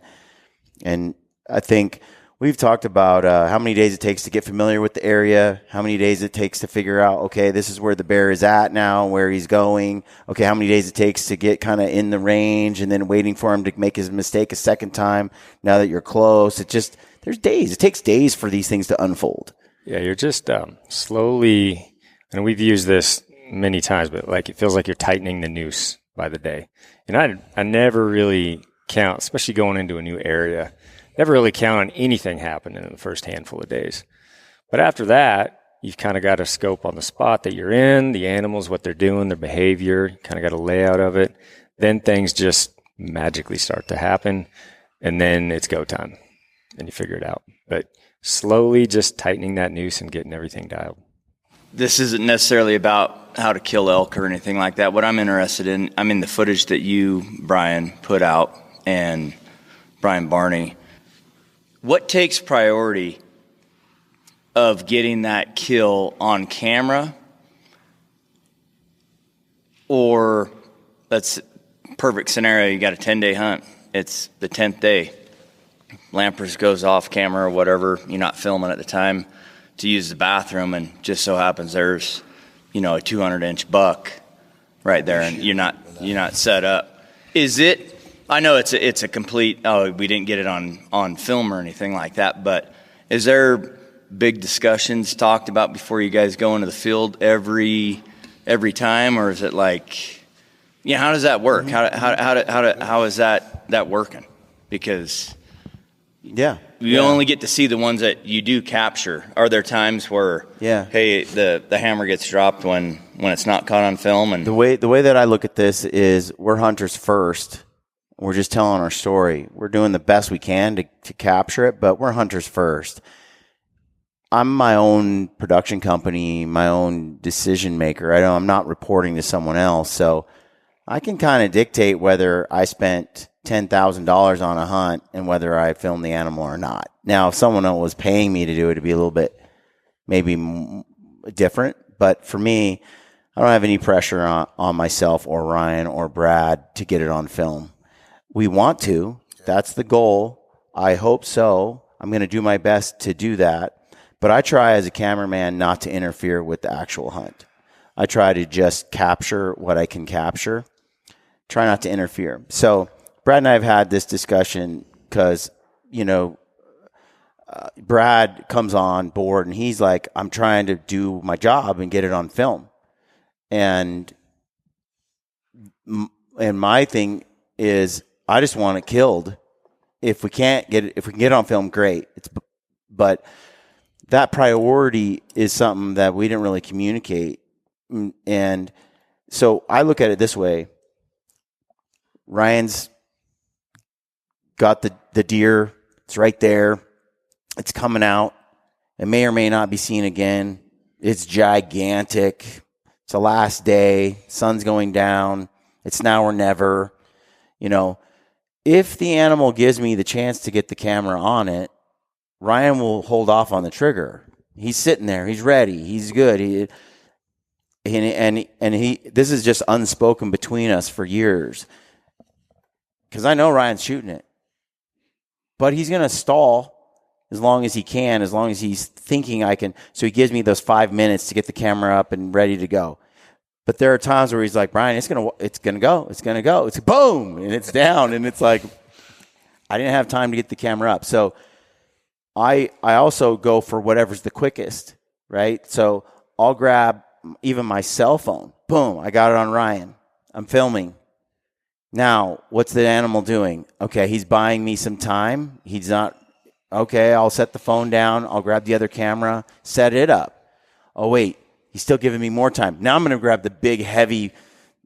And I think we've talked about how many days it takes to get familiar with the area, how many days it takes to figure out, okay, this is where the bear is at now, where he's going. Okay, how many days it takes to get kind of in the range and then waiting for him to make his mistake a second time now that you're close. There's days. It takes days for these things to unfold. Yeah, you're just slowly, and we've used this many times, but it feels like you're tightening the noose by the day. And I never really count, especially going into a new area, never really count on anything happening in the first handful of days. But after that, you've kind of got a scope on the spot that you're in, the animals, what they're doing, their behavior, kind of got a layout of it. Then things just magically start to happen, and then it's go time, and you figure it out. But slowly just tightening that noose and getting everything dialed. This isn't necessarily about how to kill elk or anything like that. What I'm interested in, I mean, the footage that you, Brian, put out, and Brian Barney, what takes priority of getting that kill on camera, or that's perfect scenario, you got a 10-day hunt, it's the 10th day, Lampers goes off camera or whatever, you're not filming at the time, to use the bathroom, and just so happens there's, you know, a 200-inch buck right there, and you're not set up. Is it? I know it's a complete. Oh, we didn't get it on film or anything like that. But is there big discussions talked about before you guys go into the field every time, or is it like, yeah? How does that work? How is that working? Because you only get to see the ones that you do capture. Are there times where hey, the hammer gets dropped when it's not caught on film? And the way that I look at this is we're hunters first. We're just telling our story. We're doing the best we can to capture it, but we're hunters first. I'm my own production company, my own decision maker. I'm not reporting to someone else, so I can kind of dictate whether I spent $10,000 on a hunt and whether I filmed the animal or not. Now, if someone else was paying me to do it, it'd be a little bit maybe different. But for me, I don't have any pressure on myself or Ryan or Brad to get it on film. We want to. That's the goal. I hope so. I'm going to do my best to do that. But I try as a cameraman not to interfere with the actual hunt. I try to just capture what I can capture. Try not to interfere. So Brad and I have had this discussion because, you know, Brad comes on board and he's like, I'm trying to do my job and get it on film. And my thing is, I just want it killed. If we can get it on film, great. But that priority is something that we didn't really communicate. And so I look at it this way. Ryan's got the deer. It's right there. It's coming out. It may or may not be seen again. It's gigantic. It's the last day. Sun's going down. It's now or never. You know, if the animal gives me the chance to get the camera on it, Ryan will hold off on the trigger. He's sitting there. He's ready. He's good. This is just unspoken between us for years. Because I know Ryan's shooting it. But he's going to stall as long as he can, as long as he's thinking I can. So he gives me those 5 minutes to get the camera up and ready to go. But there are times where he's like, Brian, it's gonna go. It's boom, and it's down, and it's like, I didn't have time to get the camera up. So I also go for whatever's the quickest, right? So I'll grab even my cell phone. Boom, I got it on Ryan. I'm filming. Now, what's the animal doing? Okay, he's buying me some time. He's not, okay, I'll set the phone down. I'll grab the other camera, set it up. Oh, wait. He's still giving me more time. Now I'm going to grab the big, heavy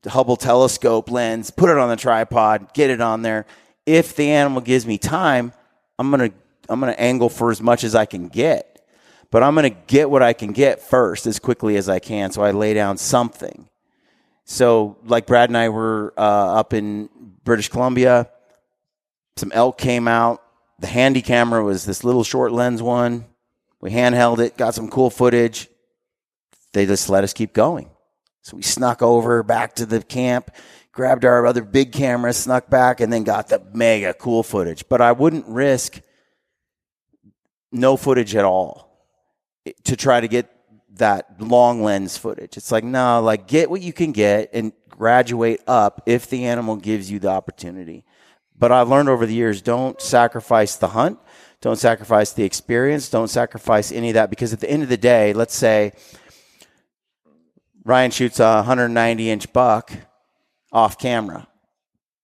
Hubble telescope lens, put it on the tripod, get it on there. If the animal gives me time, I'm going to angle for as much as I can get. But I'm going to get what I can get first as quickly as I can, so I lay down something. So like Brad and I were up in British Columbia. Some elk came out. The handy camera was this little short lens one. We handheld it, got some cool footage. They just let us keep going. So we snuck over back to the camp, grabbed our other big camera, snuck back, and then got the mega cool footage. But I wouldn't risk no footage at all to try to get that long lens footage. It's like, no, like get what you can get and graduate up if the animal gives you the opportunity. But I've learned over the years, don't sacrifice the hunt. Don't sacrifice the experience. Don't sacrifice any of that, because at the end of the day, let's say Ryan shoots a 190-inch buck off camera.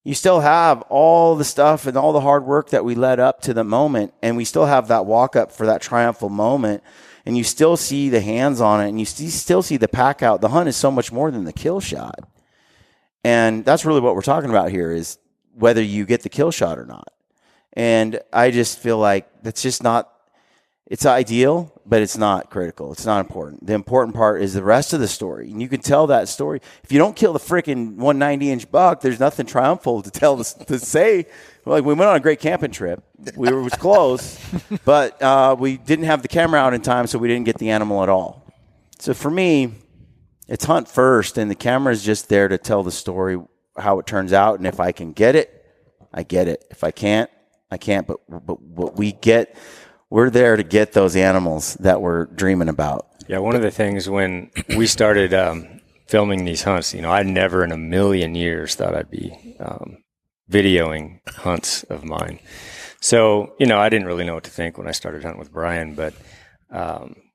you still have all the stuff and all the hard work that we led up to the moment, and we still have that walk up for that triumphal moment, and you still see the hands on it, and you still see the pack out. The hunt is so much more than the kill shot. And that's really what we're talking about here, is whether you get the kill shot or not. And I just feel like that's just not, it's ideal, but it's not critical. It's not important. The important part is the rest of the story. And you can tell that story. If you don't kill the freaking 190-inch buck, there's nothing triumphal to tell, to say. Like, we went on a great camping trip. It was close, but we didn't have the camera out in time, so we didn't get the animal at all. So for me, it's hunt first, and the camera is just there to tell the story, how it turns out. And if I can get it, I get it. If I can't, I can't. But what we get, we're there to get those animals that we're dreaming about. Yeah, one of the things when we started filming these hunts, I never in a million years thought I'd be videoing hunts of mine. So, I didn't really know what to think when I started hunting with Brian. But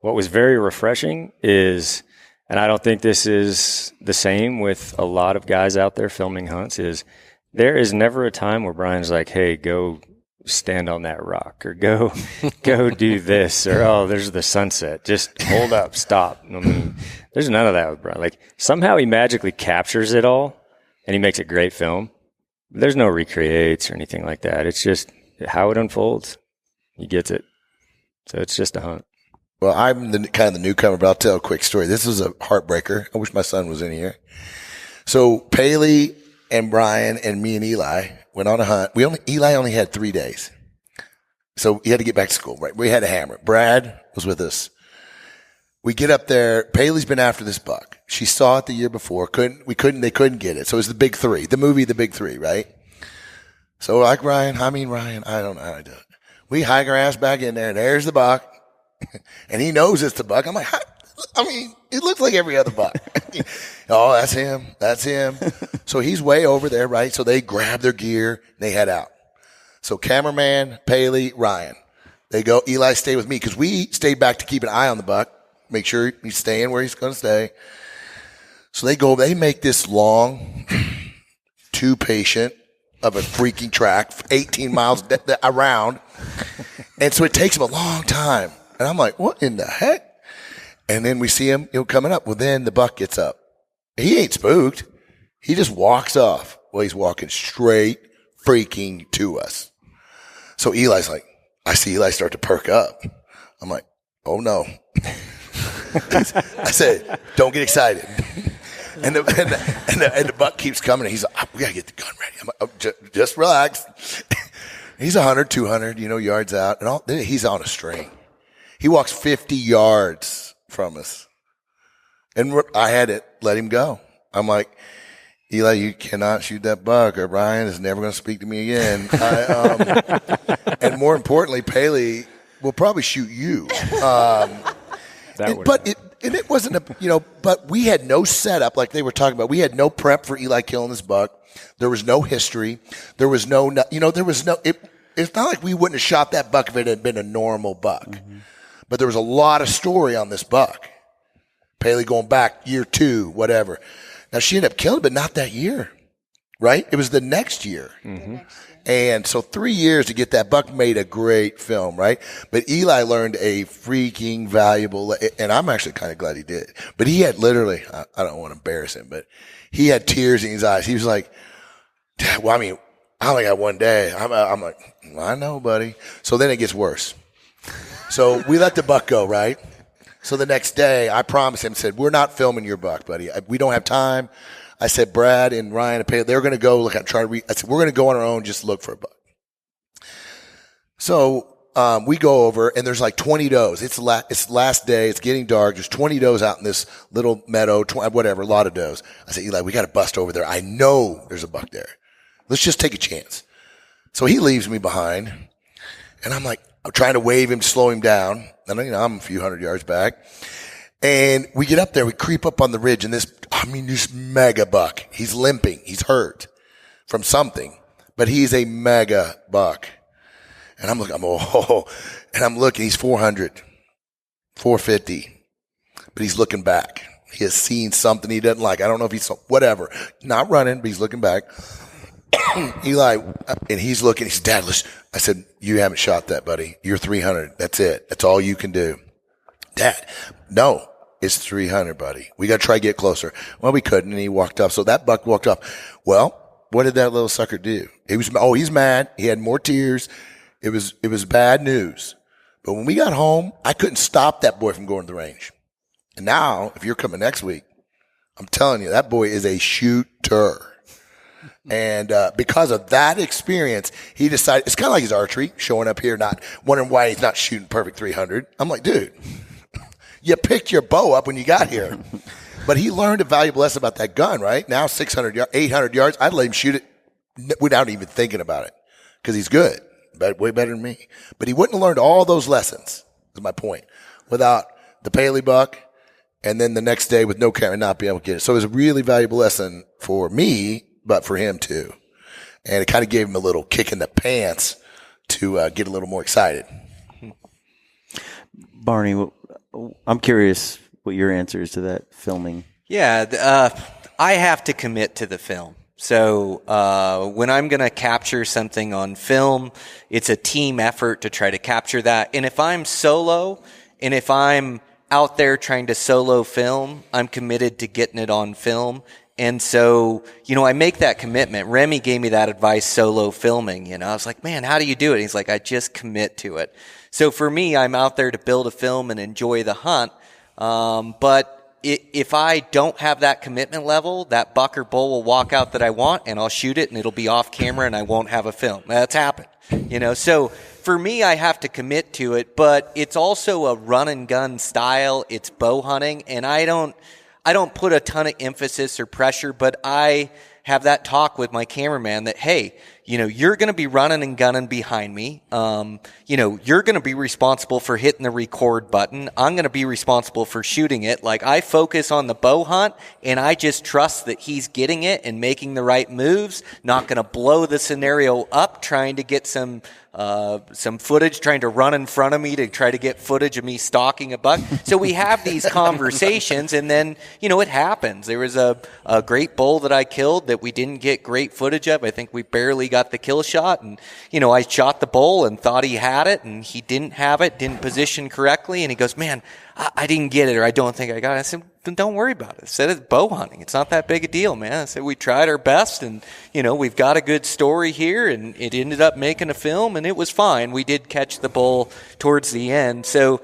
what was very refreshing is, and I don't think this is the same with a lot of guys out there filming hunts, is there is never a time where Brian's like, hey, go stand on that rock, or go do this, or, oh, there's the sunset. Just hold up, stop. I mean, there's none of that with Brian. Like, somehow he magically captures it all, and he makes a great film. There's no recreates or anything like that. It's just how it unfolds. He gets it. So it's just a hunt. Well, I'm kind of the newcomer, but I'll tell a quick story. This was a heartbreaker. I wish my son was in here. So Paley and Brian and me and Eli went on a hunt. Eli only had 3 days. So he had to get back to school, right? We had to hammer it. Brad was with us. We get up there. Paley's been after this buck. She saw it the year before. They couldn't get it. So it was the big three, the movie, The Big Three, right? So like Ryan, I don't know how to do it. We hike our ass back in there, and there's the buck. And he knows it's the buck. I'm like, it looks like every other buck. Oh, that's him. That's him. So he's way over there, right? So they grab their gear and they head out. So cameraman, Paley, Ryan, they go. Eli stay with me because we stayed back to keep an eye on the buck, make sure he's staying where he's going to stay. So they make this long, too patient of a freaking track, 18 miles around. And so it takes him a long time. And I'm like, what in the heck? And then we see him, coming up. Well, then the buck gets up. He ain't spooked. He just walks off. Well, he's walking straight freaking to us. So Eli's like, I see Eli start to perk up. I'm like, oh no. I said, don't get excited. And the buck keeps coming. And he's like, we got to get the gun ready. I'm like, oh, just relax. He's 100, 200, yards out. And he's on a string. He walks 50 yards from us. And I had to let him go. I'm like, Eli, you cannot shoot that buck, or Brian is never going to speak to me again. And more importantly, Paley will probably shoot you. It wasn't but we had no setup like they were talking about. We had no prep for Eli killing this buck. There was no history. There was it's not like we wouldn't have shot that buck if it had been a normal buck. Mm-hmm. But there was a lot of story on this buck. Paley going back year 2, whatever. Now, she ended up killing it, but not that year, right? It was the next year. Mm-hmm. And so 3 years to get that buck made a great film, right? But Eli learned a freaking valuable, and I'm actually kind of glad he did. But he had literally, I don't want to embarrass him, but he had tears in his eyes. He was like, well, I only got 1 day. I'm like, I know, buddy. So then it gets worse. So we let the buck go, right? So the next day, I promised him, said, we're not filming your buck, buddy. We don't have time. I said, Brad and Ryan and Paley, they're going to go look at, I said, we're going to go on our own, just look for a buck. So, we go over and there's like 20 does. It's last day. It's getting dark. There's 20 does out in this little meadow, whatever, a lot of does. I said, Eli, we got to bust over there. I know there's a buck there. Let's just take a chance. So he leaves me behind and I'm like, I'm trying to wave him, slow him down. And I'm a few hundred yards back. And we get up there, we creep up on the ridge, and this mega buck. He's limping. He's hurt from something, but he's a mega buck. And I'm looking, he's 400, 450, but he's looking back. He has seen something he doesn't like. I don't know if he's, whatever. Not running, but he's looking back. he like, and he's looking. He said, Dad, listen. I said, you haven't shot that, buddy. You're 300. That's it. That's all you can do. Dad, no, it's 300, buddy. We got to try to get closer. Well, we couldn't, and he walked up. So that buck walked up. Well, what did that little sucker do? He's mad. He had more tears. It was bad news. But when we got home, I couldn't stop that boy from going to the range. And now, if you're coming next week, I'm telling you, that boy is a shooter. And because of that experience, he decided, it's kind of like his archery, showing up here, not wondering why he's not shooting perfect 300. I'm like, dude, you picked your bow up when you got here. But he learned a valuable lesson about that gun, right? Now 600, 800 yards, I'd let him shoot it without even thinking about it because he's good, way better than me. But he wouldn't have learned all those lessons, is my point, without the Paley buck and then the next day with no camera not being able to get it. So it was a really valuable lesson for me, but for him too. And it kind of gave him a little kick in the pants to get a little more excited. Barney, I'm curious what your answer is to that filming. Yeah, I have to commit to the film. So when I'm going to capture something on film, it's a team effort to try to capture that. And if I'm solo, and if I'm out there trying to solo film, I'm committed to getting it on film. And so, I make that commitment. Remy gave me that advice, solo filming. I was like, man, how do you do it? He's like, I just commit to it. So for me, I'm out there to build a film and enjoy the hunt. But if I don't have that commitment level, that buck or bull will walk out that I want, and I'll shoot it, and it'll be off camera, and I won't have a film. That's happened. So for me, I have to commit to it, but it's also a run and gun style. It's bow hunting, and I don't put a ton of emphasis or pressure, but I have that talk with my cameraman that, hey, you're going to be running and gunning behind me. You're going to be responsible for hitting the record button. I'm going to be responsible for shooting it. Like, I focus on the bow hunt, and I just trust that he's getting it and making the right moves, not going to blow the scenario up trying to get some footage, trying to run in front of me to try to get footage of me stalking a buck. So we have these conversations, and then, it happens. There was a great bull that I killed that we didn't get great footage of. I think we barely got the kill shot, and, I shot the bull and thought he had it, and he didn't have it, didn't position correctly, and he goes, man, I didn't get it, or I don't think I got it. I said, then don't worry about it. I said, it's bow hunting. It's not that big a deal, man. I said, we tried our best, and, we've got a good story here, and it ended up making a film, and it was fine. We did catch the bull towards the end. So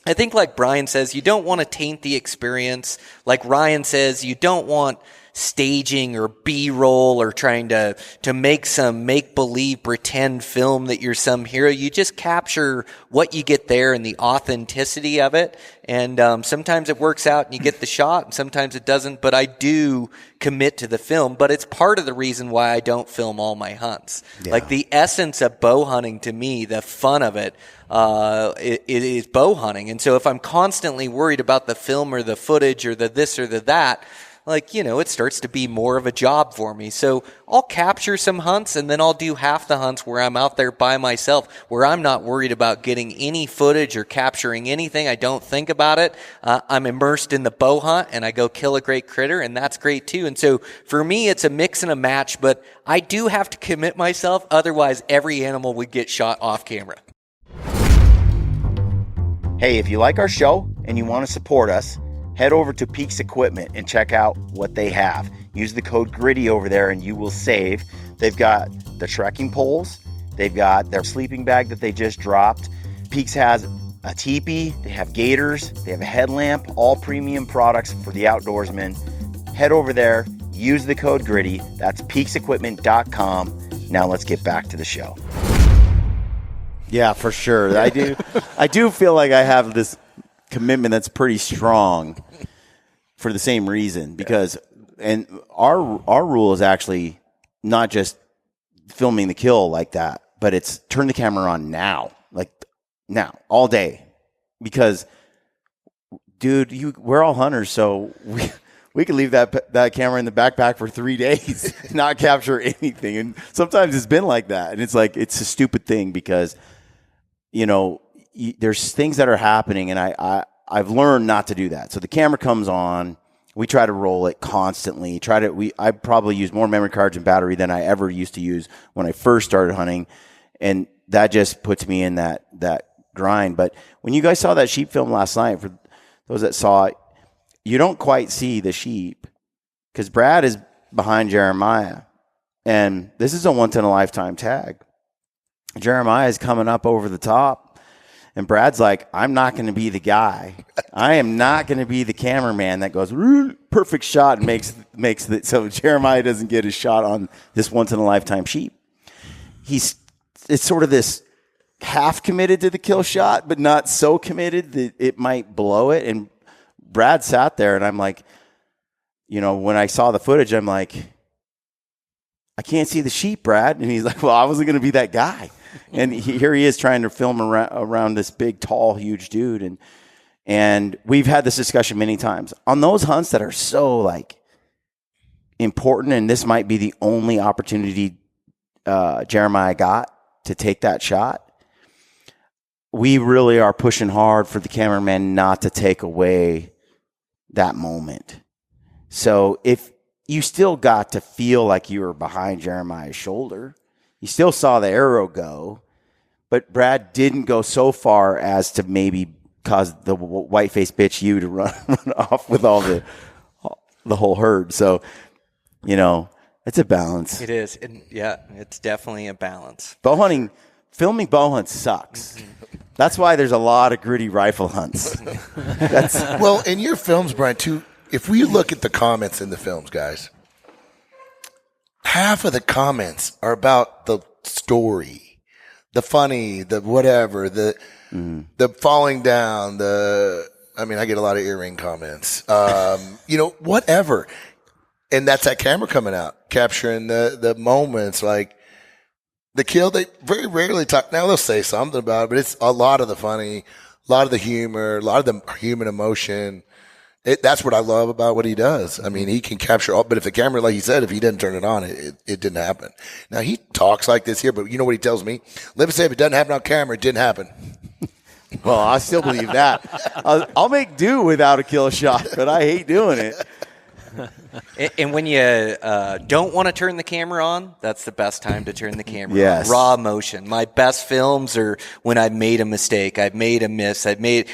I think, like Brian says, you don't want to taint the experience. Like Ryan says, you don't want staging or B-roll or trying to make some make-believe pretend film that you're some hero. You just capture what you get there and the authenticity of it. And sometimes it works out and you get the shot, and sometimes it doesn't. But I do commit to the film. But it's part of the reason why I don't film all my hunts. Yeah. Like, the essence of bow hunting, to me, the fun of it, it is bow hunting. And so if I'm constantly worried about the film or the footage or the this or the that, it starts to be more of a job for me. So I'll capture some hunts, and then I'll do half the hunts where I'm out there by myself, where I'm not worried about getting any footage or capturing anything. I don't think about it. I'm immersed in the bow hunt, and I go kill a great critter, and that's great too. And so for me, it's a mix and a match, but I do have to commit myself. Otherwise, every animal would get shot off camera. Hey, if you like our show and you want to support us, head over to Peaks Equipment and check out what they have. Use the code GRITTY over there and you will save. They've got the trekking poles. They've got their sleeping bag that they just dropped. Peaks has a teepee. They have gaiters. They have a headlamp. All premium products for the outdoorsman. Head over there. Use the code GRITTY. That's peaksequipment.com. Now let's get back to the show. Yeah, for sure. I do feel like I have this commitment that's pretty strong for the same reason, because and our rule is actually not just filming the kill like that, but it's turn the camera on now all day, because dude, we're all hunters, so we can leave that camera in the backpack for 3 days, not capture anything. And sometimes it's been like that, and it's like, it's a stupid thing, because there's things that are happening, and I've learned not to do that. So the camera comes on, We try to roll it constantly. I probably use more memory cards and battery than I ever used to use when I first started hunting, and that just puts me in that grind. But when you guys saw that sheep film last night, for those that saw it, you don't quite see the sheep because Brad is behind Jeremiah, and this is a once-in-a-lifetime tag. Jeremiah is coming up over the top. And Brad's like, I'm not going to be the guy. I am not going to be the cameraman that goes, perfect shot and makes it so Jeremiah doesn't get a shot on this once-in-a-lifetime sheep. It's sort of this half committed to the kill shot, but not so committed that it might blow it. And Brad sat there, and I'm like, when I saw the footage, I'm like, I can't see the sheep, Brad. And he's like, well, I wasn't going to be that guy. And here he is trying to film around this big, tall, huge dude. And we've had this discussion many times. On those hunts that are so, important, and this might be the only opportunity Jeremiah got to take that shot, we really are pushing hard for the cameraman not to take away that moment. So if you still got to feel like you were behind Jeremiah's shoulder, you still saw the arrow go, but Brad didn't go so far as to maybe cause the white-faced bitch you to run off with all the whole herd. So, it's a balance. It is. It's definitely a balance. Filming bow hunts sucks. That's why there's a lot of gritty rifle hunts. Well, in your films, Brian, too, if we look at the comments in the films, guys, half of the comments are about the story, the funny, the whatever, the falling down, I get a lot of earring comments, whatever. And that's that camera coming out, capturing the moments, like the kill. They very rarely talk. Now they'll say something about it, but it's a lot of the funny, a lot of the humor, a lot of the human emotion. That's what I love about what he does. He can capture all, but if the camera, like he said, if he didn't turn it on, it didn't happen. Now he talks like this here, but you know what he tells me? Let me say, if it doesn't happen on camera, it didn't happen. Well, I still believe that. I'll make do without a kill shot, but I hate doing it. And when you don't want to turn the camera on, that's the best time to turn the camera Yes. on. Raw emotion. My best films are when I've made a mistake, I've made a miss, I've made,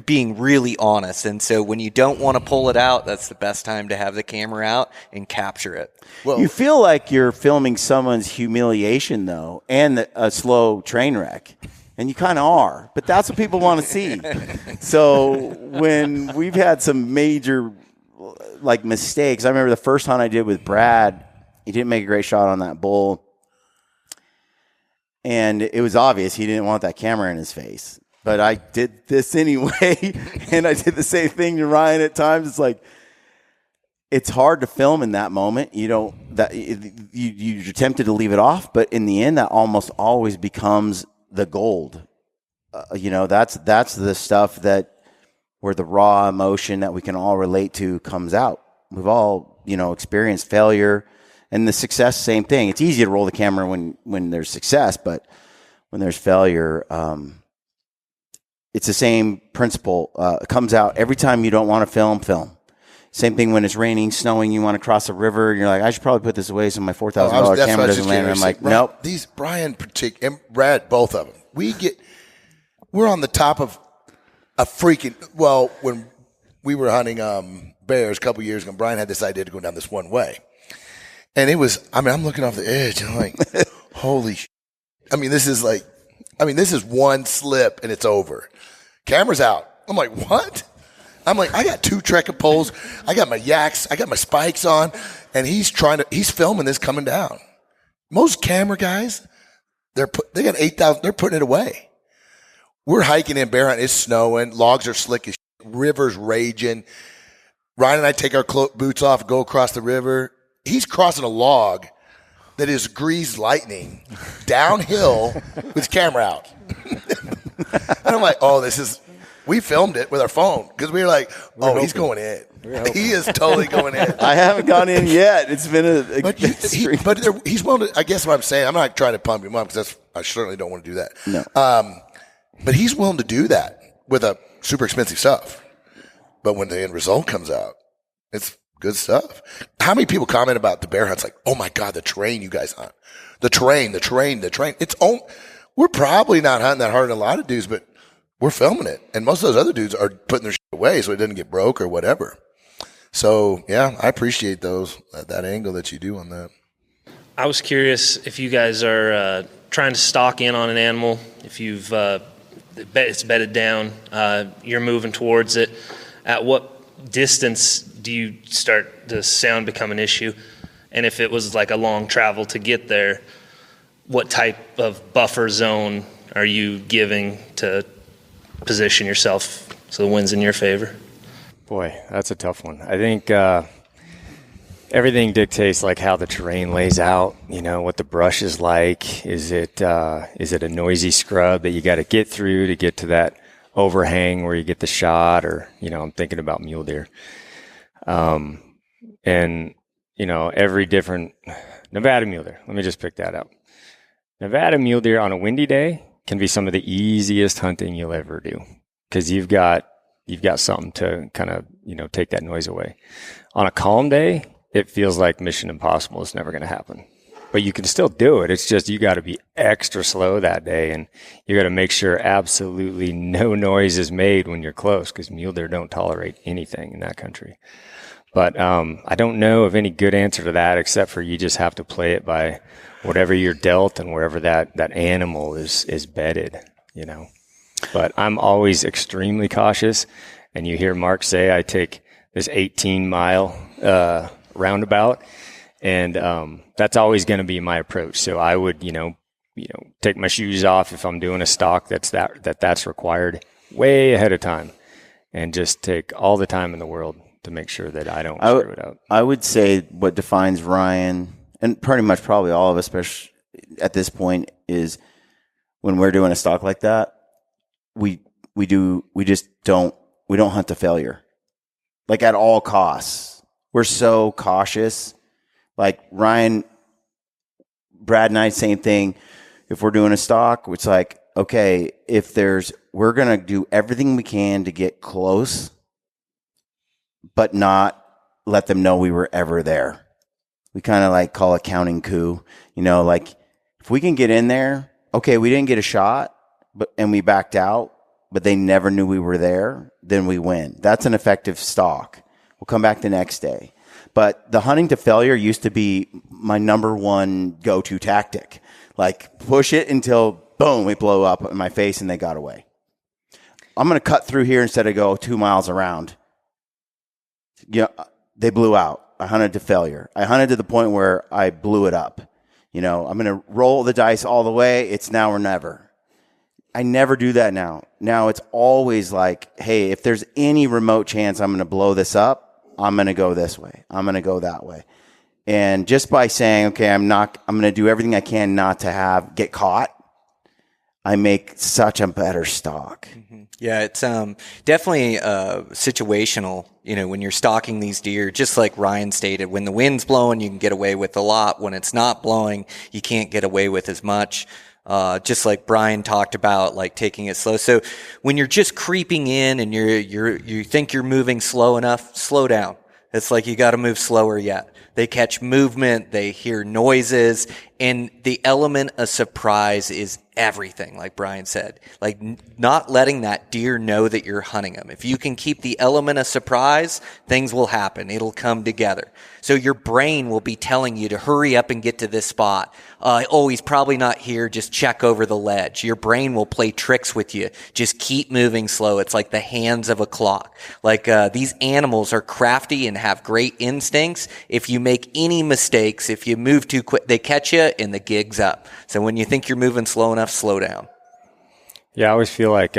being really honest. And so when you don't want to pull it out, that's the best time to have the camera out and capture it. Well, you feel like you're filming someone's humiliation, though, and a slow train wreck. And you kind of are. But that's what people want to see. So when we've had some major mistakes. I remember the first hunt I did with Brad, he didn't make a great shot on that bull. And it was obvious he didn't want that camera in his face. But I did this anyway. And I did the same thing to Ryan at times. It's like, it's hard to film in that moment. You're tempted to leave it off. But in the end, that almost always becomes the gold. That's the stuff where the raw emotion that we can all relate to comes out. We've all, experienced failure, and the success, same thing. It's easy to roll the camera when there's success, but when there's failure, it's the same principle. It comes out every time you don't want to film. Same thing when it's raining, snowing, you want to cross a river, and you're like, I should probably put this away so my $4,000 camera doesn't land. And I'm like, nope. These Brian and Brad, both of them, we're on the top of a freaking, when we were hunting bears a couple years ago, Brian had this idea to go down this one way. And it was, I'm looking off the edge and I'm like, holy shit. This is one slip and it's over. Camera's out. I'm like, what? I'm like, I got 2 trekking poles. I got my yaks. I got my spikes on. And he's filming this coming down. Most camera guys, they got 8,000, they're putting it away. We're hiking in bear hunt. It's snowing. Logs are slick as shit. River's raging. Ryan and I take our boots off, go across the river. He's crossing a log that is greased lightning downhill with his camera out. And I'm like, we filmed it with our phone because we were like, he's going in. He is totally going in. I haven't gone in yet. It's been he's willing to, I guess what I'm saying, I'm not trying to pump him up because I certainly don't want to do that. No. But he's willing to do that with a super expensive stuff. But when the end result comes out, It's good stuff. How many people comment about the bear hunts? Like, oh my God, the terrain you guys hunt. The terrain. We're probably not hunting that hard in a lot of dudes, but we're filming it. And most of those other dudes are putting their shit away so it doesn't get broke or whatever. So yeah, I appreciate that angle that you do on that. I was curious if you guys are trying to stalk in on an animal, if you've it's bedded down, you're moving towards it. At what distance do you start the sound become an issue? And if it was like a long travel to get there, what type of buffer zone are you giving to position yourself so the wind's in your favor? Boy, that's a tough one. I think everything dictates like how the terrain lays out, what the brush is like. Is it a noisy scrub that you got to get through to get to that overhang where you get the shot, or, I'm thinking about mule deer. And, every different Nevada mule deer, let me just pick that up. Nevada mule deer on a windy day can be some of the easiest hunting you'll ever do, because you've got something to kind of, take that noise away. On a calm day, it feels like mission impossible. It's never going to happen, but you can still do it. It's just, you got to be extra slow that day, and you got to make sure absolutely no noise is made when you're close, because mule deer don't tolerate anything in that country. But I don't know of any good answer to that, except for you just have to play it by whatever you're dealt and wherever that animal is bedded, But I'm always extremely cautious. And you hear Mark say I take this 18-mile roundabout, and that's always going to be my approach. So I would, take my shoes off if I'm doing a stalk that's required way ahead of time, and just take all the time in the world to make sure that I don't screw it up. I would say what defines Ryan, and pretty much probably all of us, especially at this point, is when we're doing a stalk like that, we don't hunt to failure, like at all costs. We're so cautious. Like Ryan, Brad and I, same thing. If we're doing a stalk, it's like, okay, we're going to do everything we can to get close, but not let them know we were ever there. We kind of like call it counting coup, like if we can get in there, okay, we didn't get a shot, and we backed out, but they never knew we were there, then we win. That's an effective stalk. We'll come back the next day. But the hunting to failure used to be my number one go-to tactic. Like push it until, boom, it blew up in my face and they got away. I'm going to cut through here instead of go 2 miles around. They blew out. I hunted to failure. I hunted to the point where I blew it up. I'm going to roll the dice all the way. It's now or never. I never do that now. Now it's always like, hey, if there's any remote chance I'm going to blow this up, I'm going to go this way. I'm going to go that way. And just by saying, okay, I'm going to do everything I can not to get caught, I make such a better stalk. Mm-hmm. Yeah, it's definitely situational. When you're stalking these deer, just like Ryan stated, when the wind's blowing, you can get away with a lot. When it's not blowing, you can't get away with as much. Just like Brian talked about, like taking it slow. So when you're just creeping in and you think you're moving slow enough, slow down. It's like you got to move slower yet. They catch movement, they hear noises, and the element of surprise is everything, like Brian said. Like not letting that deer know that you're hunting them. If you can keep the element of surprise, things will happen. It'll come together. So your brain will be telling you to hurry up and get to this spot. He's probably not here. Just check over the ledge. Your brain will play tricks with you. Just keep moving slow. It's like the hands of a clock. Like these animals are crafty and have great instincts. If you make any mistakes, if you move too quick, they catch you and the gig's up. So when you think you're moving slow enough, slow down. Yeah, I always feel like,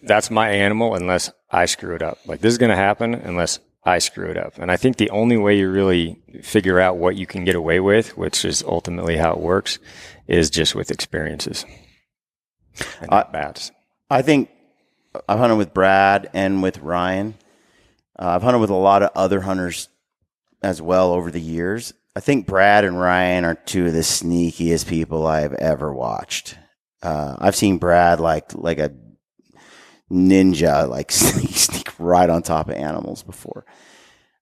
that's my animal unless I screw it up. Like this is going to happen unless I screw it up. And I think the only way you really figure out what you can get away with, which is ultimately how it works, is just with experiences and not bats. I think I've hunted with Brad and with Ryan. I've hunted with a lot of other hunters as well over the years. I think Brad and Ryan are two of the sneakiest people I've ever watched. I've seen Brad like a ninja, like sneak right on top of animals before.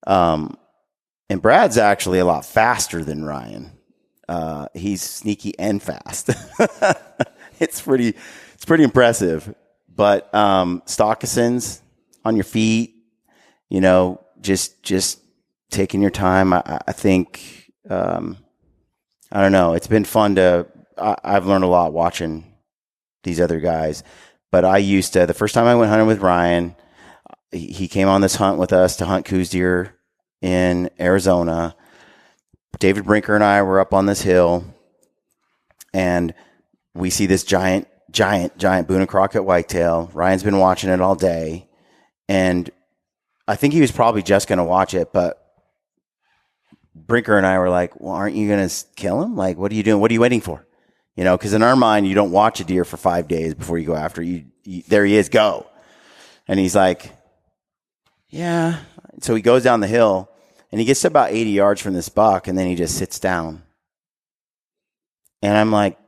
And Brad's actually a lot faster than Ryan. He's sneaky and fast. It's pretty impressive. But stockisms on your feet, you know, just taking your time. I think I don't know. It's been fun I've learned a lot watching these other guys. But I used to, the first time I went hunting with Ryan, he came on this hunt with us to hunt coos deer in Arizona. David Brinker and I were up on this hill, and we see this giant Boone and Crockett whitetail. Ryan's been watching it all day, and I think he was probably just going to watch it, but Brinker and I were like, well, aren't you going to kill him? Like, what are you doing? What are you waiting for? You know, because in our mind, you don't watch a deer for 5 days before you go after you. There he is, go. And he's like, yeah. So he goes down the hill, and he gets to about 80 yards from this buck, and then he just sits down. And I'm like,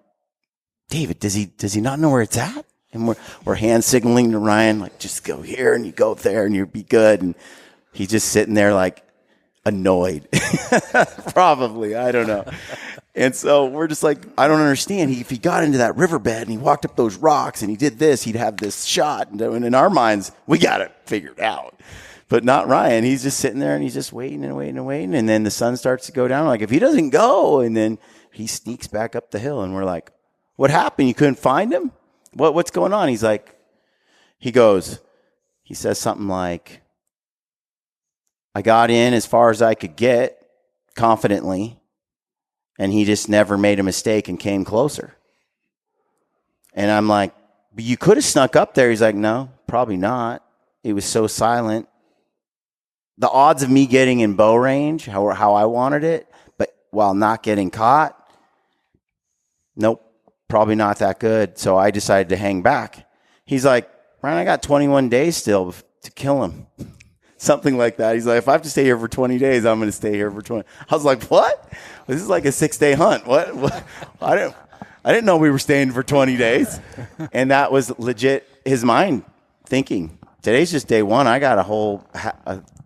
David, does he not know where it's at? And we're hand signaling to Ryan, like, just go here, and you go there, and you'll be good. And he's just sitting there, like, annoyed. Probably, I don't know. And so we're just like, I don't understand. If he got into that riverbed and he walked up those rocks and he did this, he'd have this shot. And in our minds, we got it figured out. But not Ryan. He's just sitting there and he's just waiting and waiting and waiting. And then the sun starts to go down. Like, if he doesn't go, and then he sneaks back up the hill, and we're like, what happened? You couldn't find him? What's going on? He's like, he says something like, I got in as far as I could get confidently, and he just never made a mistake and came closer. And I'm like, but you could have snuck up there. He's like, no, probably not. It was so silent. The odds of me getting in bow range, how I wanted it, but while not getting caught, nope, probably not that good. So I decided to hang back. He's like, Brian, I got 21 days still to kill him. Something like that. He's like, if I have to stay here for 20 days, I'm going to stay here for 20. I was like, what? This is like a 6-day hunt. What? I didn't know we were staying for 20 days. And that was legit his mind thinking. Today's just day one. I got a whole,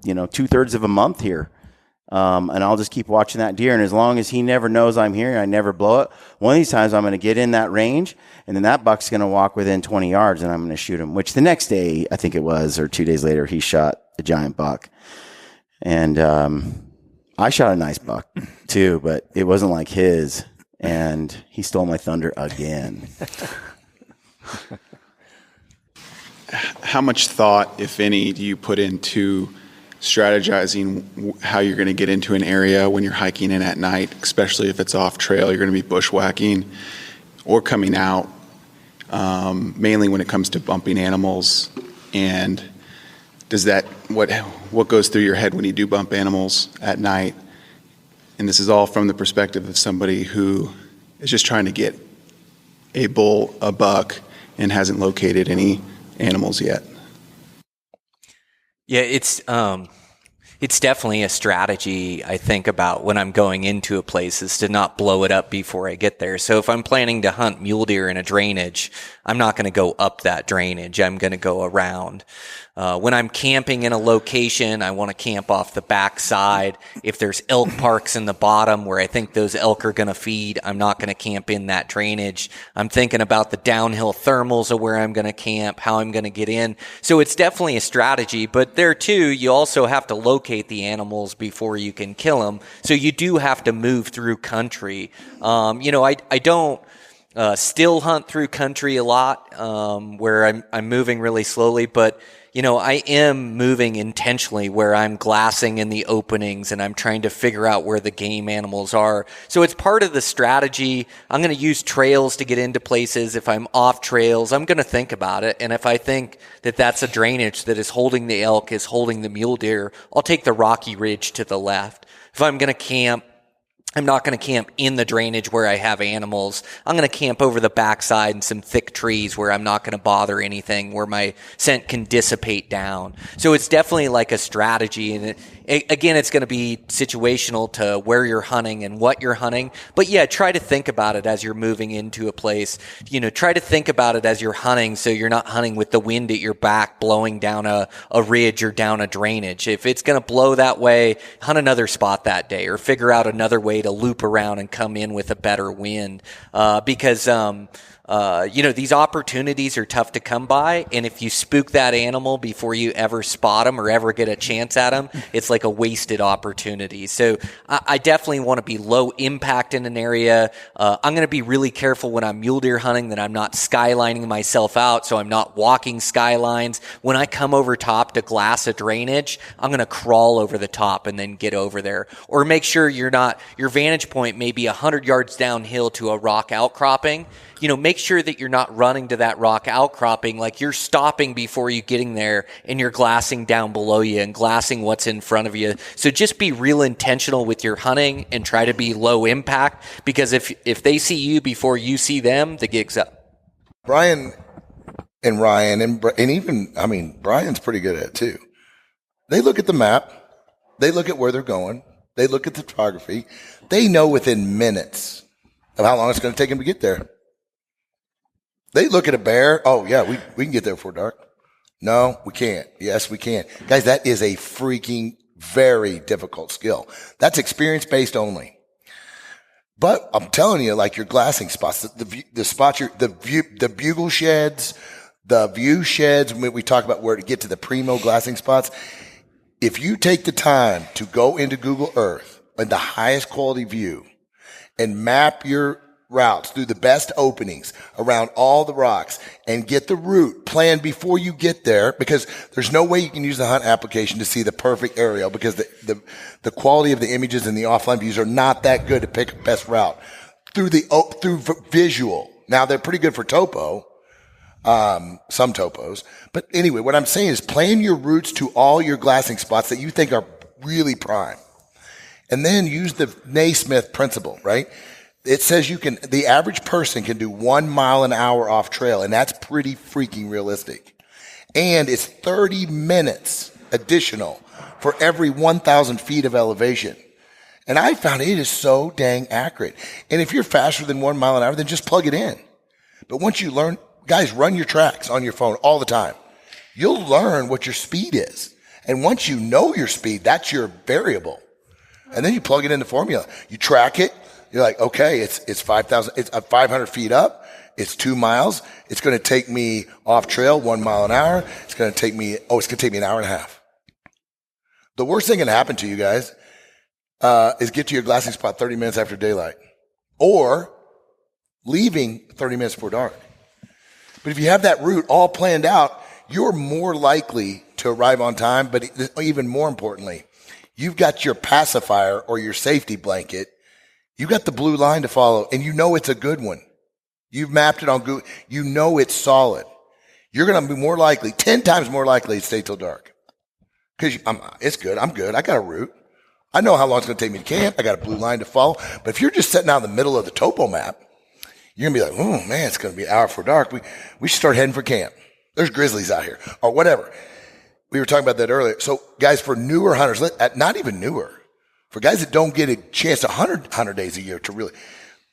2/3 of a month here. And I'll just keep watching that deer. And as long as he never knows I'm here and I never blow it, one of these times I'm going to get in that range, and then that buck's going to walk within 20 yards, and I'm going to shoot him, which the next day, I think it was, or 2 days later, he shot a giant buck. And I shot a nice buck too, but it wasn't like his, and he stole my thunder again. How much thought, if any, do you put into strategizing how you're going to get into an area when you're hiking in at night, especially if it's off trail, you're going to be bushwhacking or coming out, mainly when it comes to bumping animals? And does that, what goes through your head when you do bump animals at night? And this is all from the perspective of somebody who is just trying to get a buck, and hasn't located any animals yet. Yeah, it's definitely a strategy I think about when I'm going into a place, is to not blow it up before I get there. So if I'm planning to hunt mule deer in a drainage, I'm not going to go up that drainage. I'm going to go around. When I'm camping in a location, I want to camp off the backside. If there's elk parks in the bottom where I think those elk are going to feed, I'm not going to camp in that drainage. I'm thinking about the downhill thermals of where I'm going to camp, how I'm going to get in. So it's definitely a strategy, but there too, you also have to locate the animals before you can kill them. So you do have to move through country. I don't still hunt through country a lot, where I'm moving really slowly, but I am moving intentionally where I'm glassing in the openings and I'm trying to figure out where the game animals are. So it's part of the strategy. I'm going to use trails to get into places. If I'm off trails, I'm going to think about it. And if I think that that's a drainage that is holding the elk, is holding the mule deer, I'll take the rocky ridge to the left. If I'm going to camp I'm not going to camp in the drainage where I have animals. I'm going to camp over the backside in some thick trees where I'm not going to bother anything, where my scent can dissipate down. So it's definitely like a strategy. And again, it's going to be situational to where you're hunting and what you're hunting. But yeah, try to think about it as you're moving into a place. Try to think about it as you're hunting, so you're not hunting with the wind at your back blowing down a ridge or down a drainage. If it's going to blow that way, hunt another spot that day, or figure out another way to loop around and come in with a better wind, because these opportunities are tough to come by, and if you spook that animal before you ever spot them or ever get a chance at them, it's like a wasted opportunity. So I definitely want to be low impact in an area. I'm going to be really careful when I'm mule deer hunting that I'm not skylining myself out, so I'm not walking skylines. When I come over top to glass a drainage, I'm going to crawl over the top and then get over there. Or make sure your vantage point may be 100 yards downhill to a rock outcropping. Make sure that you're not running to that rock outcropping, like you're stopping before you getting there and you're glassing down below you and glassing what's in front of you. So just be real intentional with your hunting and try to be low impact, because if they see you before you see them, the gig's up. Brian and Ryan and even, Brian's pretty good at it too. They look at the map. They look at where they're going. They look at the topography. They know within minutes of how long it's going to take them to get there. They look at a bear. Oh, yeah, we can get there before dark. No, we can't. Yes, we can. Guys, that is a freaking very difficult skill. That's experience-based only. But I'm telling you, like your glassing spots, the spots, the bugle sheds, the view sheds, when we talk about where to get to the primo glassing spots, if you take the time to go into Google Earth and the highest quality view and map your routes through the best openings around all the rocks and get the route planned before you get there, because there's no way you can use the hunt application to see the perfect aerial, because the quality of the images and the offline views are not that good to pick a best route through visual. Now they're pretty good for topo, some topos, but anyway, what I'm saying is plan your routes to all your glassing spots that you think are really prime, and then use the Naismith principle, right? It says the average person can do 1 mile an hour off trail, and that's pretty freaking realistic. And it's 30 minutes additional for every 1,000 feet of elevation. And I found it is so dang accurate. And if you're faster than 1 mile an hour, then just plug it in. But once you learn, guys, run your tracks on your phone all the time. You'll learn what your speed is. And once you know your speed, that's your variable. And then you plug it in the formula. You track it. You're like, okay, it's 500 feet up. It's 2 miles. It's going to take me off trail 1 mile an hour. It's going to take me an hour and a half. The worst thing that can happen to you guys, is get to your glassing spot 30 minutes after daylight, or leaving 30 minutes before dark. But if you have that route all planned out, you're more likely to arrive on time. But even more importantly, you've got your pacifier or your safety blanket. You got the blue line to follow, and you know it's a good one. You've mapped it on Google. You know it's solid. You're going to be more likely, 10 times more likely to stay till dark. Because it's good. I'm good. I got a route. I know how long it's going to take me to camp. I got a blue line to follow. But if you're just sitting out in the middle of the topo map, you're going to be like, oh, man, it's going to be an hour before dark. We should start heading for camp. There's grizzlies out here or whatever. We were talking about that earlier. So, guys, for newer hunters, not even newer, for guys that don't get a chance 100 days a year to really,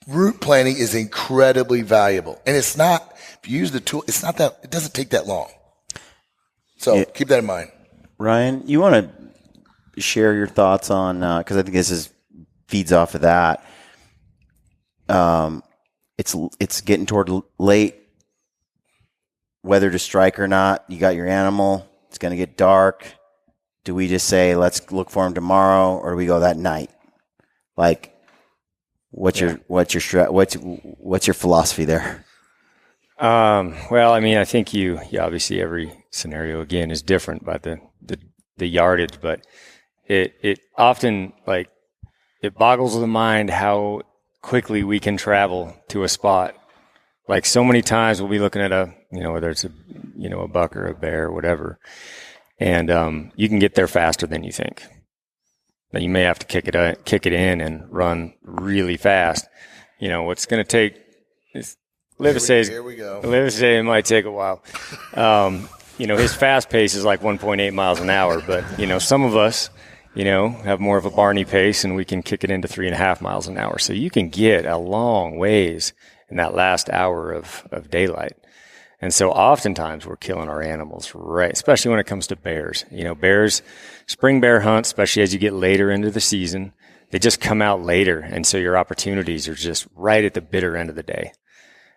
route planning is incredibly valuable. And it's not, if you use the tool, it doesn't take that long. So keep that in mind. Ryan, you want to share your thoughts on, because I think this feeds off of that. It's getting toward late, whether to strike or not. You got your animal. It's going to get dark. Do we just say, let's look for him tomorrow, or do we go that night? Like, what's your philosophy there? Well, I mean, I think you obviously every scenario again is different by the yardage, but it often, like, it boggles the mind how quickly we can travel to a spot. Like, so many times we'll be looking at whether it's a buck or a bear or whatever, and you can get there faster than you think. Now you may have to kick it in and run really fast. You know, what's going to take is Here we go. Livesay it might take a while. You know, his fast pace is like 1.8 miles an hour, but, you know, some of us, you know, have more of a Barney pace and we can kick it into 3.5 miles an hour. So you can get a long ways in that last hour of daylight. And so oftentimes we're killing our animals, right? Especially when it comes to bears. You know, bears, spring bear hunts, especially as you get later into the season, they just come out later. And so your opportunities are just right at the bitter end of the day.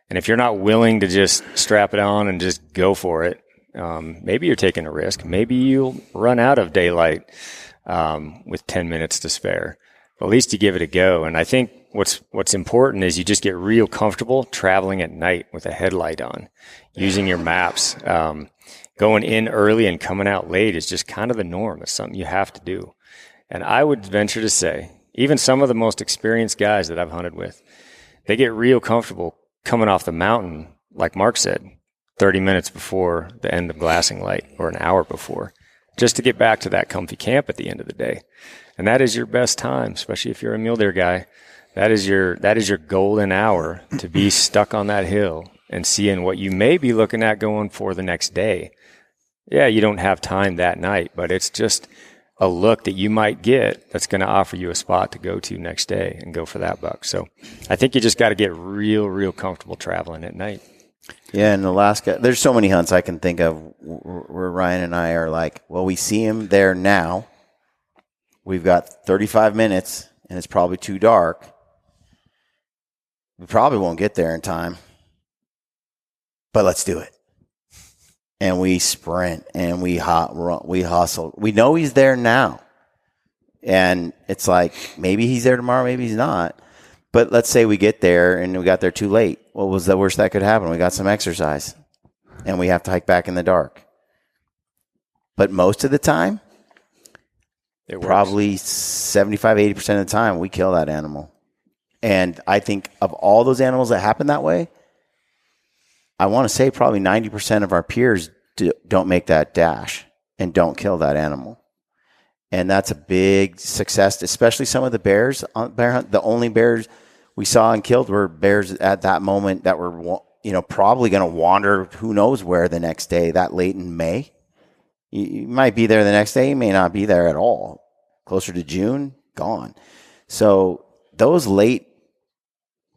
And if you're not willing to just strap it on and just go for it, maybe you're taking a risk. Maybe you'll run out of daylight with 10 minutes to spare. But at least you give it a go. And I think what's important is you just get real comfortable traveling at night with a headlight on, using your maps. Going in early and coming out late is just kind of the norm. It's something you have to do. And I would venture to say, even some of the most experienced guys that I've hunted with, they get real comfortable coming off the mountain, like Mark said, 30 minutes before the end of glassing light or an hour before, just to get back to that comfy camp at the end of the day. And that is your best time, especially if you're a mule deer guy. That is your golden hour to be stuck on that hill and seeing what you may be looking at going for the next day. Yeah, you don't have time that night, but it's just a look that you might get that's going to offer you a spot to go to next day and go for that buck. So I think you just got to get real comfortable traveling at night. Yeah, in Alaska, there's so many hunts I can think of where Ryan and I are like, well, we see him there now. We've got 35 minutes, and it's probably too dark. We probably won't get there in time, but let's do it. And we sprint, and we hustle. We know he's there now. And it's like, maybe he's there tomorrow, maybe he's not. But let's say we get there and we got there too late. What was the worst that could happen? We got some exercise and we have to hike back in the dark. But most of the time, probably 75, 80% of the time, we kill that animal. And I think of all those animals that happen that way, I want to say probably 90% of our peers don't make that dash and don't kill that animal. And that's a big success, especially some of the bears on bear hunt. The only bears we saw and killed were bears at that moment that were, you know, probably going to wander who knows where the next day, that late in May. You might be there the next day. You may not be there at all. Closer to June, gone. So those late,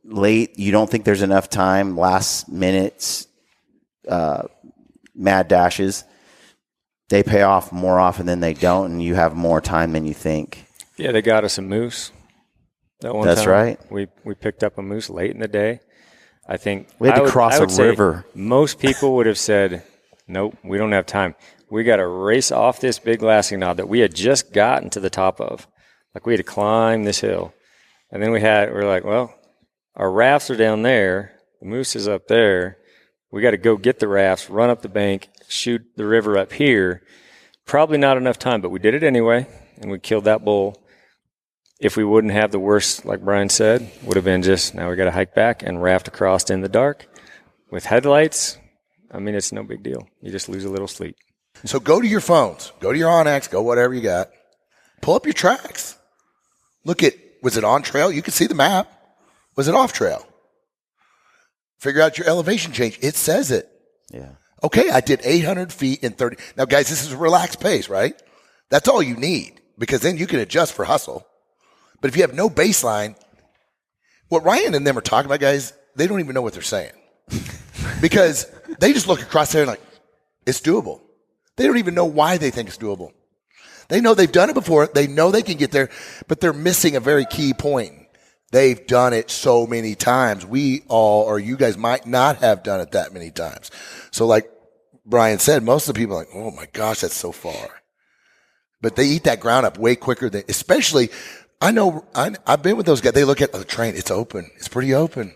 you don't think there's enough time, last minutes, mad dashes, they pay off more often than they don't, and you have more time than you think. Yeah, they got us a moose. That one That's time, right. We picked up a moose late in the day. I think we had to cross a river. Most people would have said, nope, we don't have time. We got to race off this big glassing knob that we had just gotten to the top of. Like we had to climb this hill. And then we're like, well, our rafts are down there. The moose is up there. We got to go get the rafts, run up the bank, shoot the river up here. Probably not enough time, but we did it anyway, and we killed that bull. If we wouldn't have the worst, like Brian said, would have been just, now we got to hike back and raft across in the dark. With headlights, I mean, it's no big deal. You just lose a little sleep. So go to your phones. Go to your OnX. Go whatever you got. Pull up your tracks. Look at, was it on trail? You can see the map. Was it off trail? Figure out your elevation change. It says it. Yeah. Okay, I did 800 feet in 30. Now, guys, this is a relaxed pace, right? That's all you need, because then you can adjust for hustle. But if you have no baseline, what Ryan and them are talking about, guys, they don't even know what they're saying. Because they just look across there and like, it's doable. They don't even know why they think it's doable. They know they've done it before. They know they can get there, but they're missing a very key point. They've done it so many times. We all, or you guys might not have done it that many times. So like Brian said, most of the people are like, oh my gosh, that's so far. But they eat that ground up way quicker than, especially, I've been with those guys. They look at the train. It's open. It's pretty open.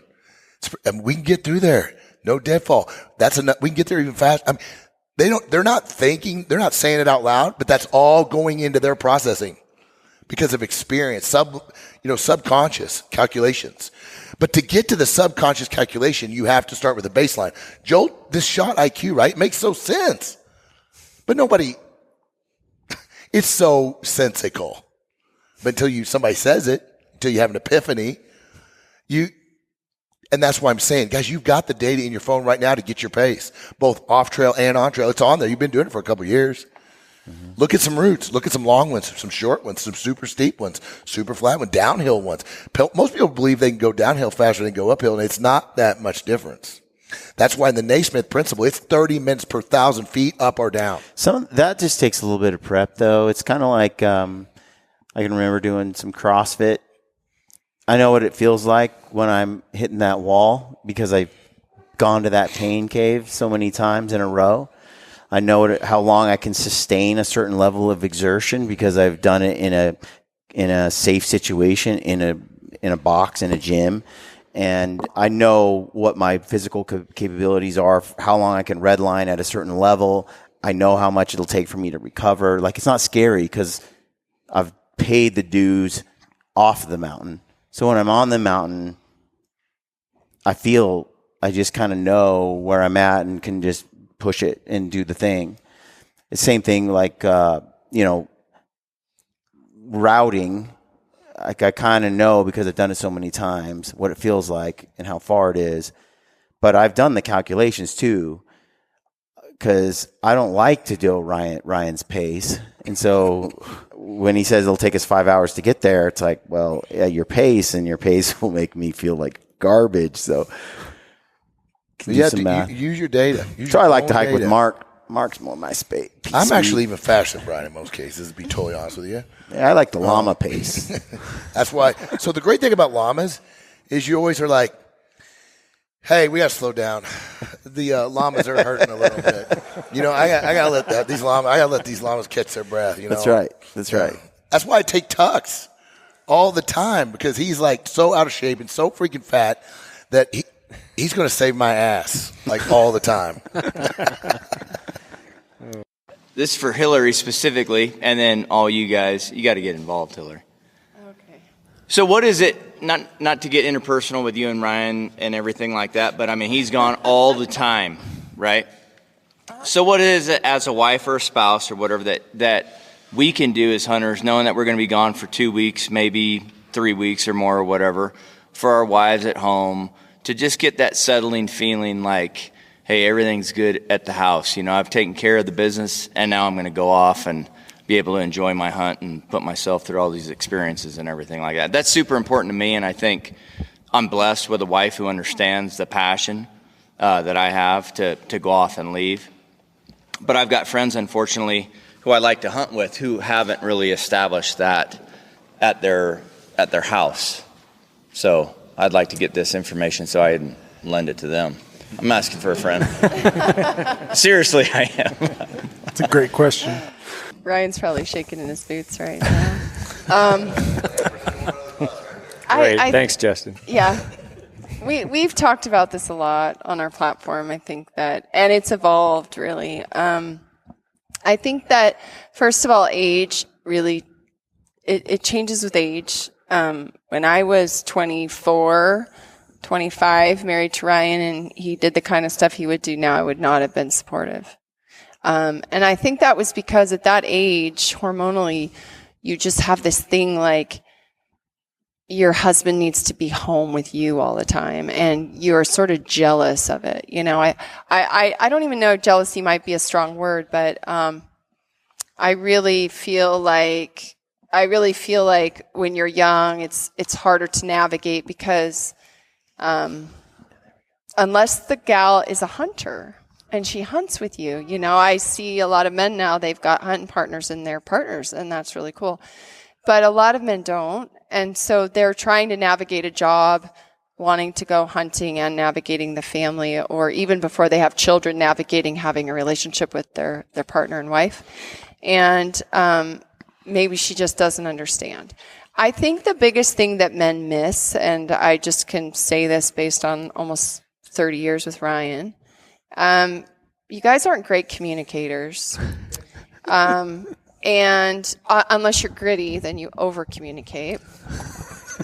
And we can get through there. No deadfall. That's enough. We can get there even fast. I mean, they're not saying it out loud, but that's all going into their processing because of experience, subconscious calculations. But to get to the subconscious calculation, you have to start with a baseline. Joel, this shot IQ, right? It makes so sense. But nobody, it's so sensical. But until somebody says it, until you have an epiphany, and that's why I'm saying, guys, you've got the data in your phone right now to get your pace, both off trail and on trail. It's on there. You've been doing it for a couple of years. Mm-hmm. Look at some routes. Look at some long ones, some short ones, some super steep ones, super flat ones, downhill ones. Most people believe they can go downhill faster than go uphill, and it's not that much difference. That's why in the Naismith principle, it's 30 minutes per 1,000 feet up or down. That just takes a little bit of prep, though. It's kind of like I can remember doing some CrossFit. I know what it feels like when I'm hitting that wall because I've gone to that pain cave so many times in a row. I know how long I can sustain a certain level of exertion because I've done it in a safe situation, in a box, in a gym. And I know what my physical capabilities are, how long I can redline at a certain level. I know how much it'll take for me to recover. Like, it's not scary because I've paid the dues off the mountain. So when I'm on the mountain, I just kind of know where I'm at and can just push it and do the thing. The same thing like, routing. Like, I kind of know because I've done it so many times what it feels like and how far it is. But I've done the calculations too because I don't like to do Ryan's pace. And so when he says it'll take us 5 hours to get there, it's like, well, yeah, your pace will make me feel like garbage. So you have to use your data. So I like to hike with Mark. Mark's more my space. I'm actually even faster than Brian in most cases, to be totally honest with you. Yeah, I like the llama pace. That's why. So the great thing about llamas is you always are like, hey, we got to slow down. The llamas are hurting a little bit. I got to let these llamas catch their breath. That's right. That's right. That's why I take Tux all the time, because he's like so out of shape and so freaking fat that he's going to save my ass like all the time. This is for Hillary specifically, and then all you guys. You got to get involved, Hillary. Okay. So what is it, not to get interpersonal with you and Ryan and everything like that, but I mean, he's gone all the time, right? So what is it as a wife or a spouse or whatever that we can do as hunters, knowing that we're going to be gone for 2 weeks, maybe 3 weeks or more or whatever, for our wives at home, to just get that settling feeling like, hey, everything's good at the house. I've taken care of the business, and now I'm going to go off and be able to enjoy my hunt and put myself through all these experiences and everything like that. That's super important to me, and I think I'm blessed with a wife who understands the passion that I have to go off and leave. But I've got friends, unfortunately, who I like to hunt with who haven't really established that at their house. So I'd like to get this information so I can lend it to them. I'm asking for a friend. Seriously, I am. That's a great question. Ryan's probably shaking in his boots right now. Great. Thanks, Justin. Yeah. We've talked about this a lot on our platform, I think that, and it's evolved really. I think that, first of all, age really, it changes with age. When I was 24, 25, married to Ryan, and he did the kind of stuff he would do now, I would not have been supportive. And I think that was because at that age, hormonally, you just have this thing like your husband needs to be home with you all the time, and you're sort of jealous of it. I don't even know, jealousy might be a strong word, but I really feel like when you're young, it's harder to navigate because unless the gal is a hunter and she hunts with you, I see a lot of men now, they've got hunting partners and they're partners, and that's really cool. But a lot of men don't. And so they're trying to navigate a job, wanting to go hunting and navigating the family, or even before they have children, navigating having a relationship with their partner and wife. And maybe she just doesn't understand. I think the biggest thing that men miss, and I just can say this based on almost 30 years with Ryan, you guys aren't great communicators. And unless you're gritty, then you over-communicate.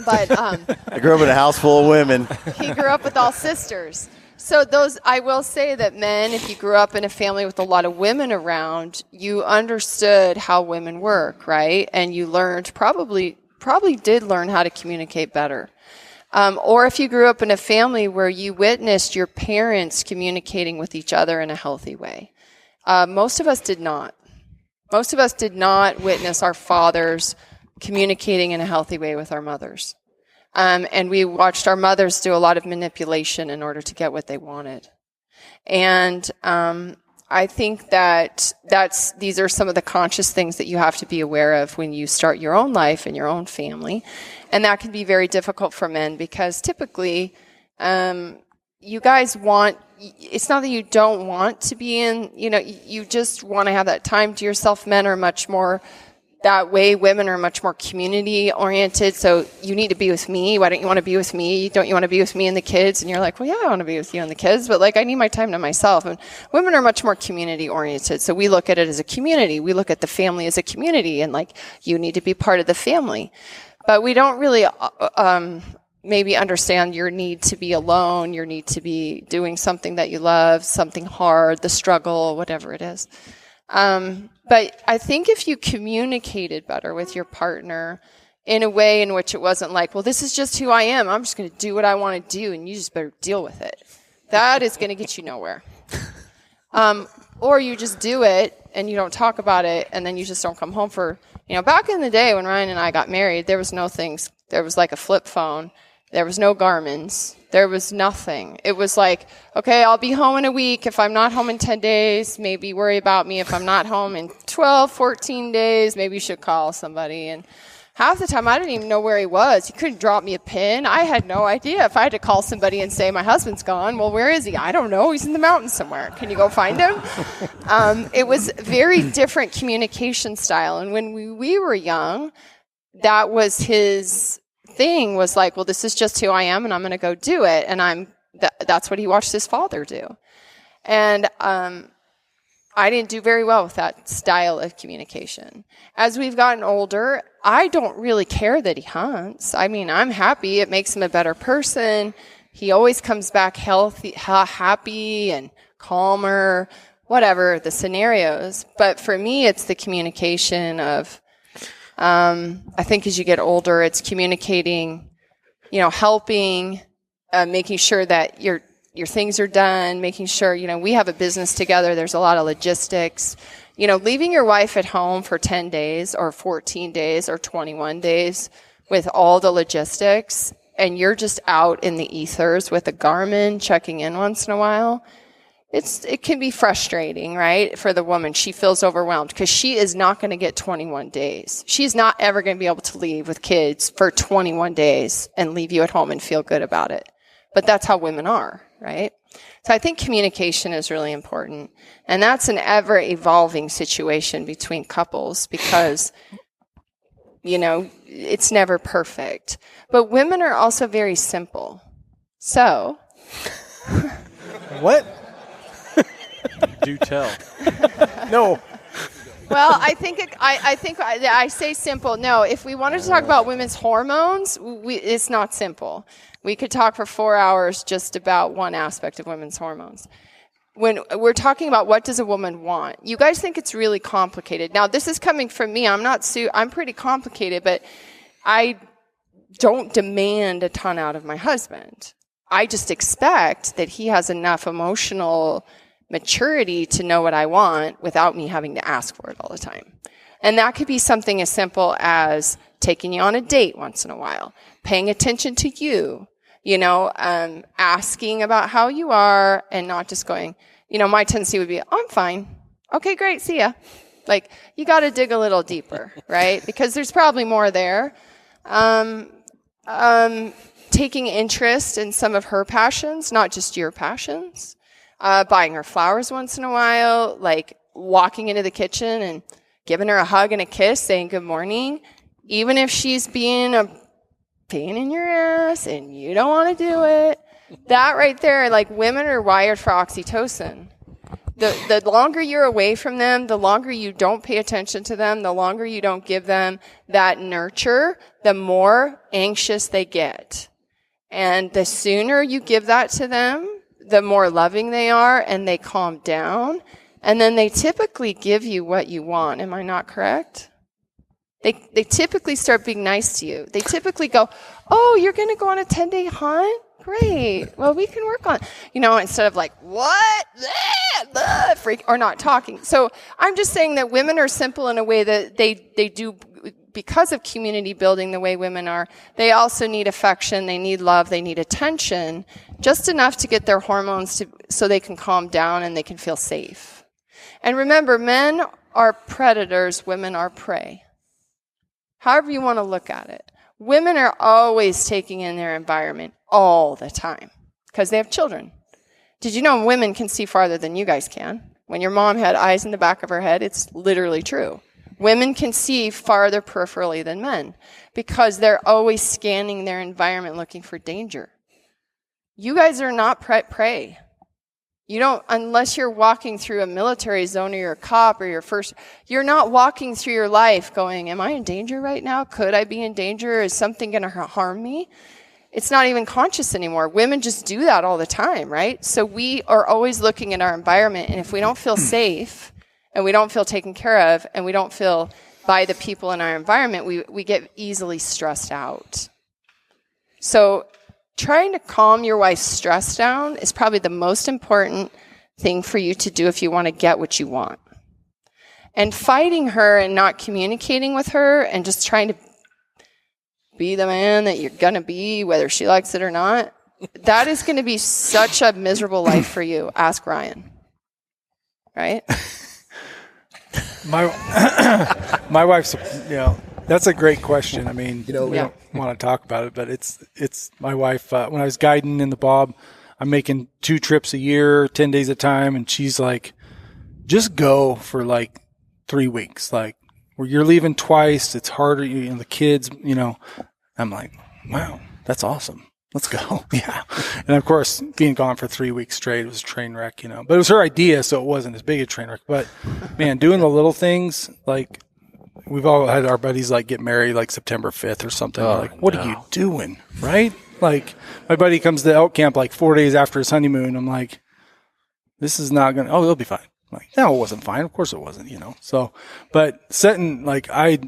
But I grew up in a house full of women. He grew up with all sisters. So I will say that men, if you grew up in a family with a lot of women around, you understood how women work, right? And you learned probably probably did learn how to communicate better. Or if you grew up in a family where you witnessed your parents communicating with each other in a healthy way. Most of us did not. Most of us did not witness our fathers communicating in a healthy way with our mothers. And we watched our mothers do a lot of manipulation in order to get what they wanted. And I think that these are some of the conscious things that you have to be aware of when you start your own life and your own family. And that can be very difficult for men because typically you guys it's not that you don't want to be in, you just want to have that time to yourself. Men are much more that way. Women are much more community oriented. So you need to be with me. Why don't you want to be with me? Don't you want to be with me and the kids? And you're like, well, yeah, I want to be with you and the kids, but I need my time to myself. And women are much more community oriented. So we look at it as a community. We look at the family as a community and you need to be part of the family. But we don't really, maybe understand your need to be alone, your need to be doing something that you love, something hard, the struggle, whatever it is. But I think if you communicated better with your partner in a way in which it wasn't well, this is just who I am. I'm just going to do what I want to do, and you just better deal with it. That is going to get you nowhere. Or you just do it, and you don't talk about it, and then you just don't come home for, back in the day when Ryan and I got married, there was no things. There was a flip phone. There was no Garmin's. There was nothing. It was okay, I'll be home in a week. If I'm not home in 10 days, maybe worry about me. If I'm not home in 12, 14 days, maybe you should call somebody. And half the time, I didn't even know where he was. He couldn't drop me a pin. I had no idea. If I had to call somebody and say, my husband's gone, well, where is he? I don't know. He's in the mountains somewhere. Can you go find him? It was very different communication style. And when we were young, that was his thing was well, this is just who I am and I'm going to go do it. And that's what he watched his father do. And I didn't do very well with that style of communication. As we've gotten older, I don't really care that he hunts. I mean, I'm happy. It makes him a better person. He always comes back healthy, happy and calmer, whatever the scenarios. But for me, it's the communication of I think as you get older, it's communicating, helping, making sure that your things are done, making sure, we have a business together. There's a lot of logistics. Leaving your wife at home for 10 days or 14 days or 21 days with all the logistics and you're just out in the ethers with a Garmin checking in once in a while. It can be frustrating, right, for the woman. She feels overwhelmed because she is not going to get 21 days. She's not ever going to be able to leave with kids for 21 days and leave you at home and feel good about it. But that's how women are, right? So I think communication is really important. And that's an ever-evolving situation between couples because, it's never perfect. But women are also very simple. So... What? Do tell. No. Well, I think I say simple. No, if we wanted to talk about women's hormones, it's not simple. We could talk for 4 hours just about one aspect of women's hormones. When we're talking about what does a woman want, you guys think it's really complicated. Now, this is coming from me. I'm pretty complicated, but I don't demand a ton out of my husband. I just expect that he has enough emotional maturity to know what I want without me having to ask for it all the time. And that could be something as simple as taking you on a date once in a while, paying attention to you, asking about how you are and not just going, my tendency would be, I'm fine. Okay, great. See ya. You got to dig a little deeper, right? Because there's probably more there. Taking interest in some of her passions, not just your passions. Buying her flowers once in a while, walking into the kitchen and giving her a hug and a kiss, saying good morning, even if she's being a pain in your ass and you don't want to do it. That right there, women are wired for oxytocin. The longer you're away from them, the longer you don't pay attention to them, the longer you don't give them that nurture, the more anxious they get. And the sooner you give that to them, the more loving they are and they calm down. And then they typically give you what you want. Am I not correct? They typically start being nice to you. They typically go, oh, you're going to go on a 10-day hunt? Great. Well, we can work on, instead of like, what? Freak, or not talking. So I'm just saying that women are simple in a way that they do, because of community building the way women are. They also need affection. They need love. They need attention, just enough to get their hormones so they can calm down and they can feel safe. And remember, men are predators. Women are prey. However you want to look at it. Women are always taking in their environment all the time because they have children. Did you know women can see farther than you guys can? When your mom had eyes in the back of her head, it's literally true. Women can see farther peripherally than men because they're always scanning their environment looking for danger. You guys are not prey. You don't, unless you're walking through a military zone or you're a cop or you're not walking through your life going, am I in danger right now? Could I be in danger? Is something going to harm me? It's not even conscious anymore. Women just do that all the time, right? So we are always looking at our environment, and if we don't feel safe and we don't feel taken care of and we don't feel by the people in our environment, we get easily stressed out. So trying to calm your wife's stress down is probably the most important thing for you to do if you want to get what you want. And fighting her and not communicating with her and just trying to be the man that you're going to be, whether she likes it or not, that is going to be such a miserable life for you. Ask Ryan. Right? My wife's, that's a great question. I mean, we don't want to talk about it, but it's my wife. When I was guiding in the Bob, I'm making 2 trips a year, 10 days at a time. And she's like, just go for like 3 weeks. Like, where you're leaving twice, it's harder. The kids, I'm like, wow, that's awesome. Let's go. Yeah. And of course, being gone for 3 weeks straight, it was a train wreck, but it was her idea. So it wasn't as big a train wreck, but man, doing the little things, like we've all had our buddies like get married like September 5th or something. What are you doing? Right? Like my buddy comes to elk camp like 4 days after his honeymoon. I'm like, this is not going to, it'll be fine. I'm like, no, it wasn't fine. Of course it wasn't, So, but setting, like I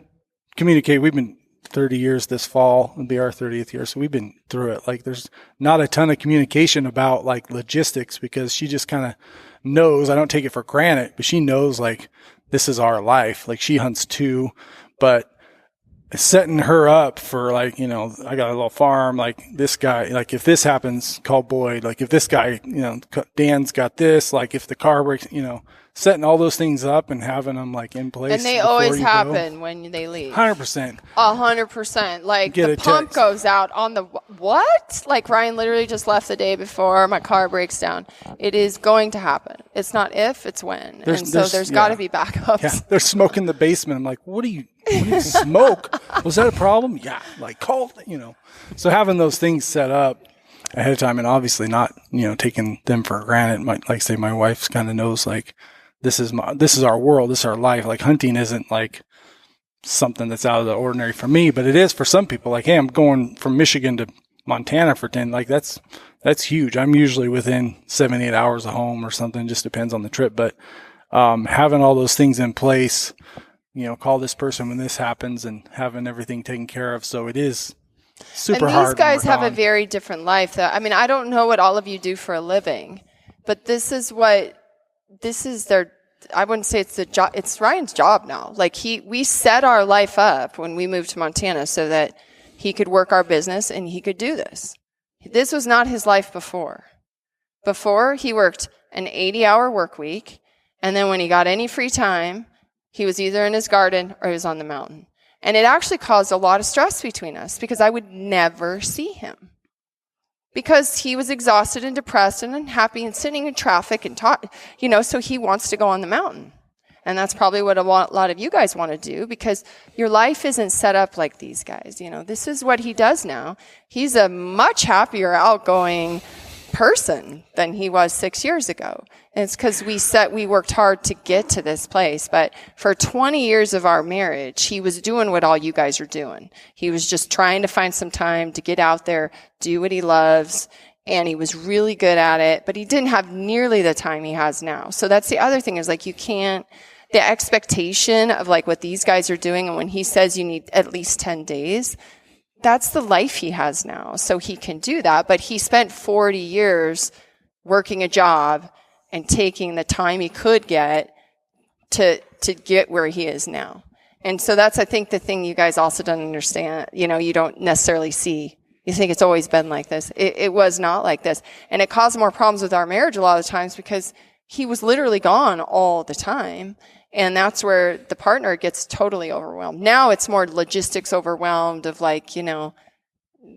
communicate, we've been 30 years this fall, it'll be our 30th year. So we've been through it. Like there's not a ton of communication about like logistics because she just kind of knows. I don't take it for granted, but she knows like this is our life. Like she hunts too, but setting her up for like, I got a little farm, like this guy, like if this happens, call Boyd. Like if this guy, Dan's got this, like if the car breaks, setting all those things up and having them like in place. And they always happen when they leave. 100%. 100%. Like the pump goes out on the what? Like Ryan literally just left the day before my car breaks down. It is going to happen. It's not if, it's when. There's got to be backups. Yeah, there's smoke in the basement. I'm like, what do you smoke? Was that a problem? Yeah. Like call, So having those things set up ahead of time and obviously not, taking them for granted. Like I say, my wife kind of knows like, this is our world. This is our life. Like hunting isn't like something that's out of the ordinary for me, but it is for some people. Like, hey, I'm going from Michigan to Montana for 10. Like that's huge. I'm usually within 7-8 hours of home or something. Just depends on the trip. But, having all those things in place, call this person when this happens and having everything taken care of. So it is super hard. And these guys have a very different life though. I mean, I don't know what all of you do for a living, but this is their, I wouldn't say it's the job. It's Ryan's job now. Like we set our life up when we moved to Montana so that he could work our business and he could do this. This was not his life before. Before he worked an 80-hour work week. And then when he got any free time, he was either in his garden or he was on the mountain. And it actually caused a lot of stress between us because I would never see him. Because he was exhausted and depressed and unhappy and sitting in traffic and so he wants to go on the mountain. And that's probably what a lot of you guys want to do because your life isn't set up like these guys. This is what he does now. He's a much happier, outgoing person than he was 6 years ago. And it's because we worked hard to get to this place. But for 20 years of our marriage, he was doing what all you guys are doing. He was just trying to find some time to get out there, do what he loves. And he was really good at it, but he didn't have nearly the time he has now. So that's the other thing is like, you can't the expectation of like what these guys are doing, and when he says you need at least 10 days, that's the life he has now. So he can do that. But he spent 40 years working a job and taking the time he could get to get where he is now. And so that's, I think, the thing you guys also don't understand. You know, you don't necessarily see. You think it's always been like this. It was not like this. And it caused more problems with our marriage a lot of times because he was literally gone all the time. And that's where the partner gets totally overwhelmed. Now it's more logistics overwhelmed of like, you know,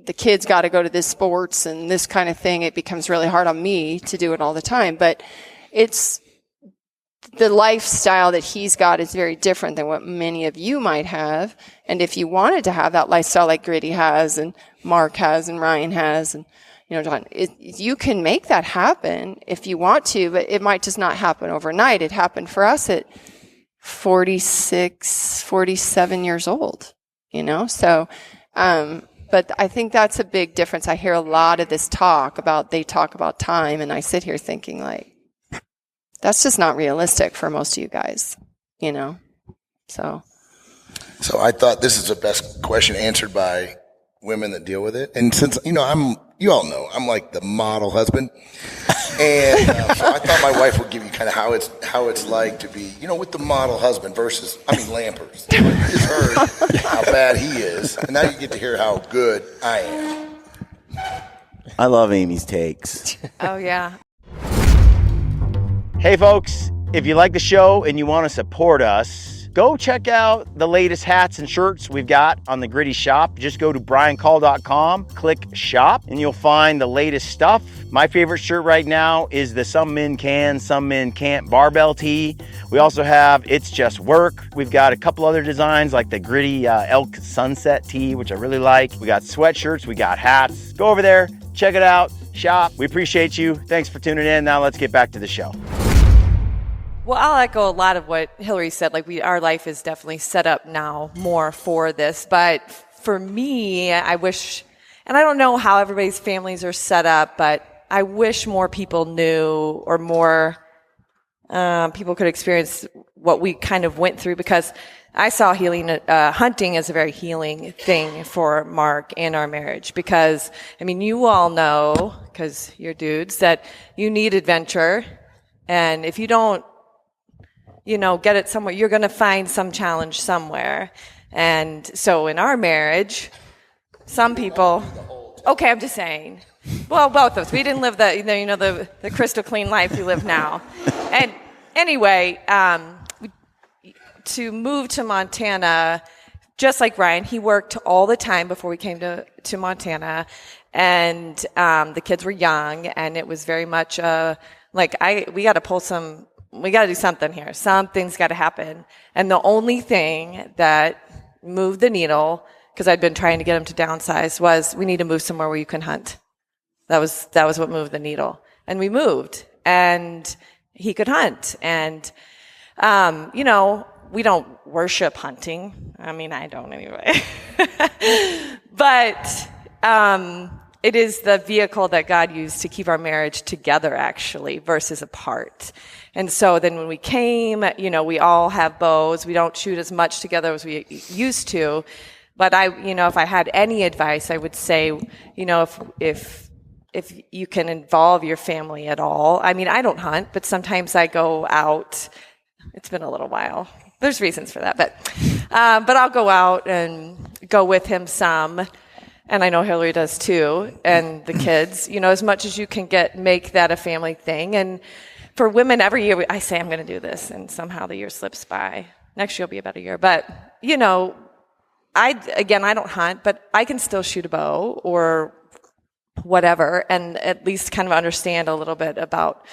the kids got to go to this sports and this kind of thing. It becomes really hard on me to do it all the time. But it's the lifestyle that he's got is very different than what many of you might have. And if you wanted to have that lifestyle like Gritty has and Mark has and Ryan has and, you know, John, you can make that happen if you want to, but it might just not happen overnight. It happened for us at 46, 47 years old, you know? So, but I think that's a big difference. I hear a lot of this they talk about time, and I sit here thinking like, that's just not realistic for most of you guys, you know? So I thought this is the best question answered by women that deal with it. And since, you know, you all know, I'm like the model husband. And so I thought my wife would give you kind of how it's like to be, you know, with the model husband versus, Lampers. You just heard how bad he is. And now you get to hear how good I am. I love Amy's takes. Oh, yeah. Hey, folks, if you like the show and you want to support us, go check out the latest hats and shirts we've got on the Gritty shop. Just go to briancall.com, click shop, and you'll find the latest stuff. My favorite shirt right now is the Some Men Can, Some Men Can't barbell tee. We also have It's Just Work. We've got a couple other designs like the Gritty elk sunset tee, which I really like. We got sweatshirts, we got hats. Go over there, check it out, shop. We appreciate you. Thanks for tuning in. Now let's get back to the show. Well, I'll echo a lot of what Hillary said. Like our life is definitely set up now more for this. But for me, I wish, and I don't know how everybody's families are set up, but I wish more people knew or more people could experience what we kind of went through, because I saw hunting as a very healing thing for Mark and our marriage. Because, you all know, because you're dudes, that you need adventure. And if you don't, get it somewhere, you're going to find some challenge somewhere. And so in our marriage, some people, okay, I'm just saying, well, both of us, we didn't live the crystal clean life we live now. And anyway, to move to Montana, just like Ryan, he worked all the time before we came to Montana. And the kids were young, and it was very much we got to we got to do something here. Something's got to happen. And the only thing that moved the needle, because I'd been trying to get him to downsize, was we need to move somewhere where you can hunt. That was what moved the needle. And we moved, and he could hunt. And, we don't worship hunting. I don't anyway. But, it is the vehicle that God used to keep our marriage together, actually, versus apart. And so then when we came, we all have bows. We don't shoot as much together as we used to. But if I had any advice, I would say, if you can involve your family at all. I don't hunt, but sometimes I go out. It's been a little while. There's reasons for that, but I'll go out and go with him some. And I know Hillary does too, and the kids, as much as you can make that a family thing. And for women, every year I say I'm going to do this, and somehow the year slips by. Next year will be a better year. But, I don't hunt, but I can still shoot a bow or whatever, and at least kind of understand a little bit about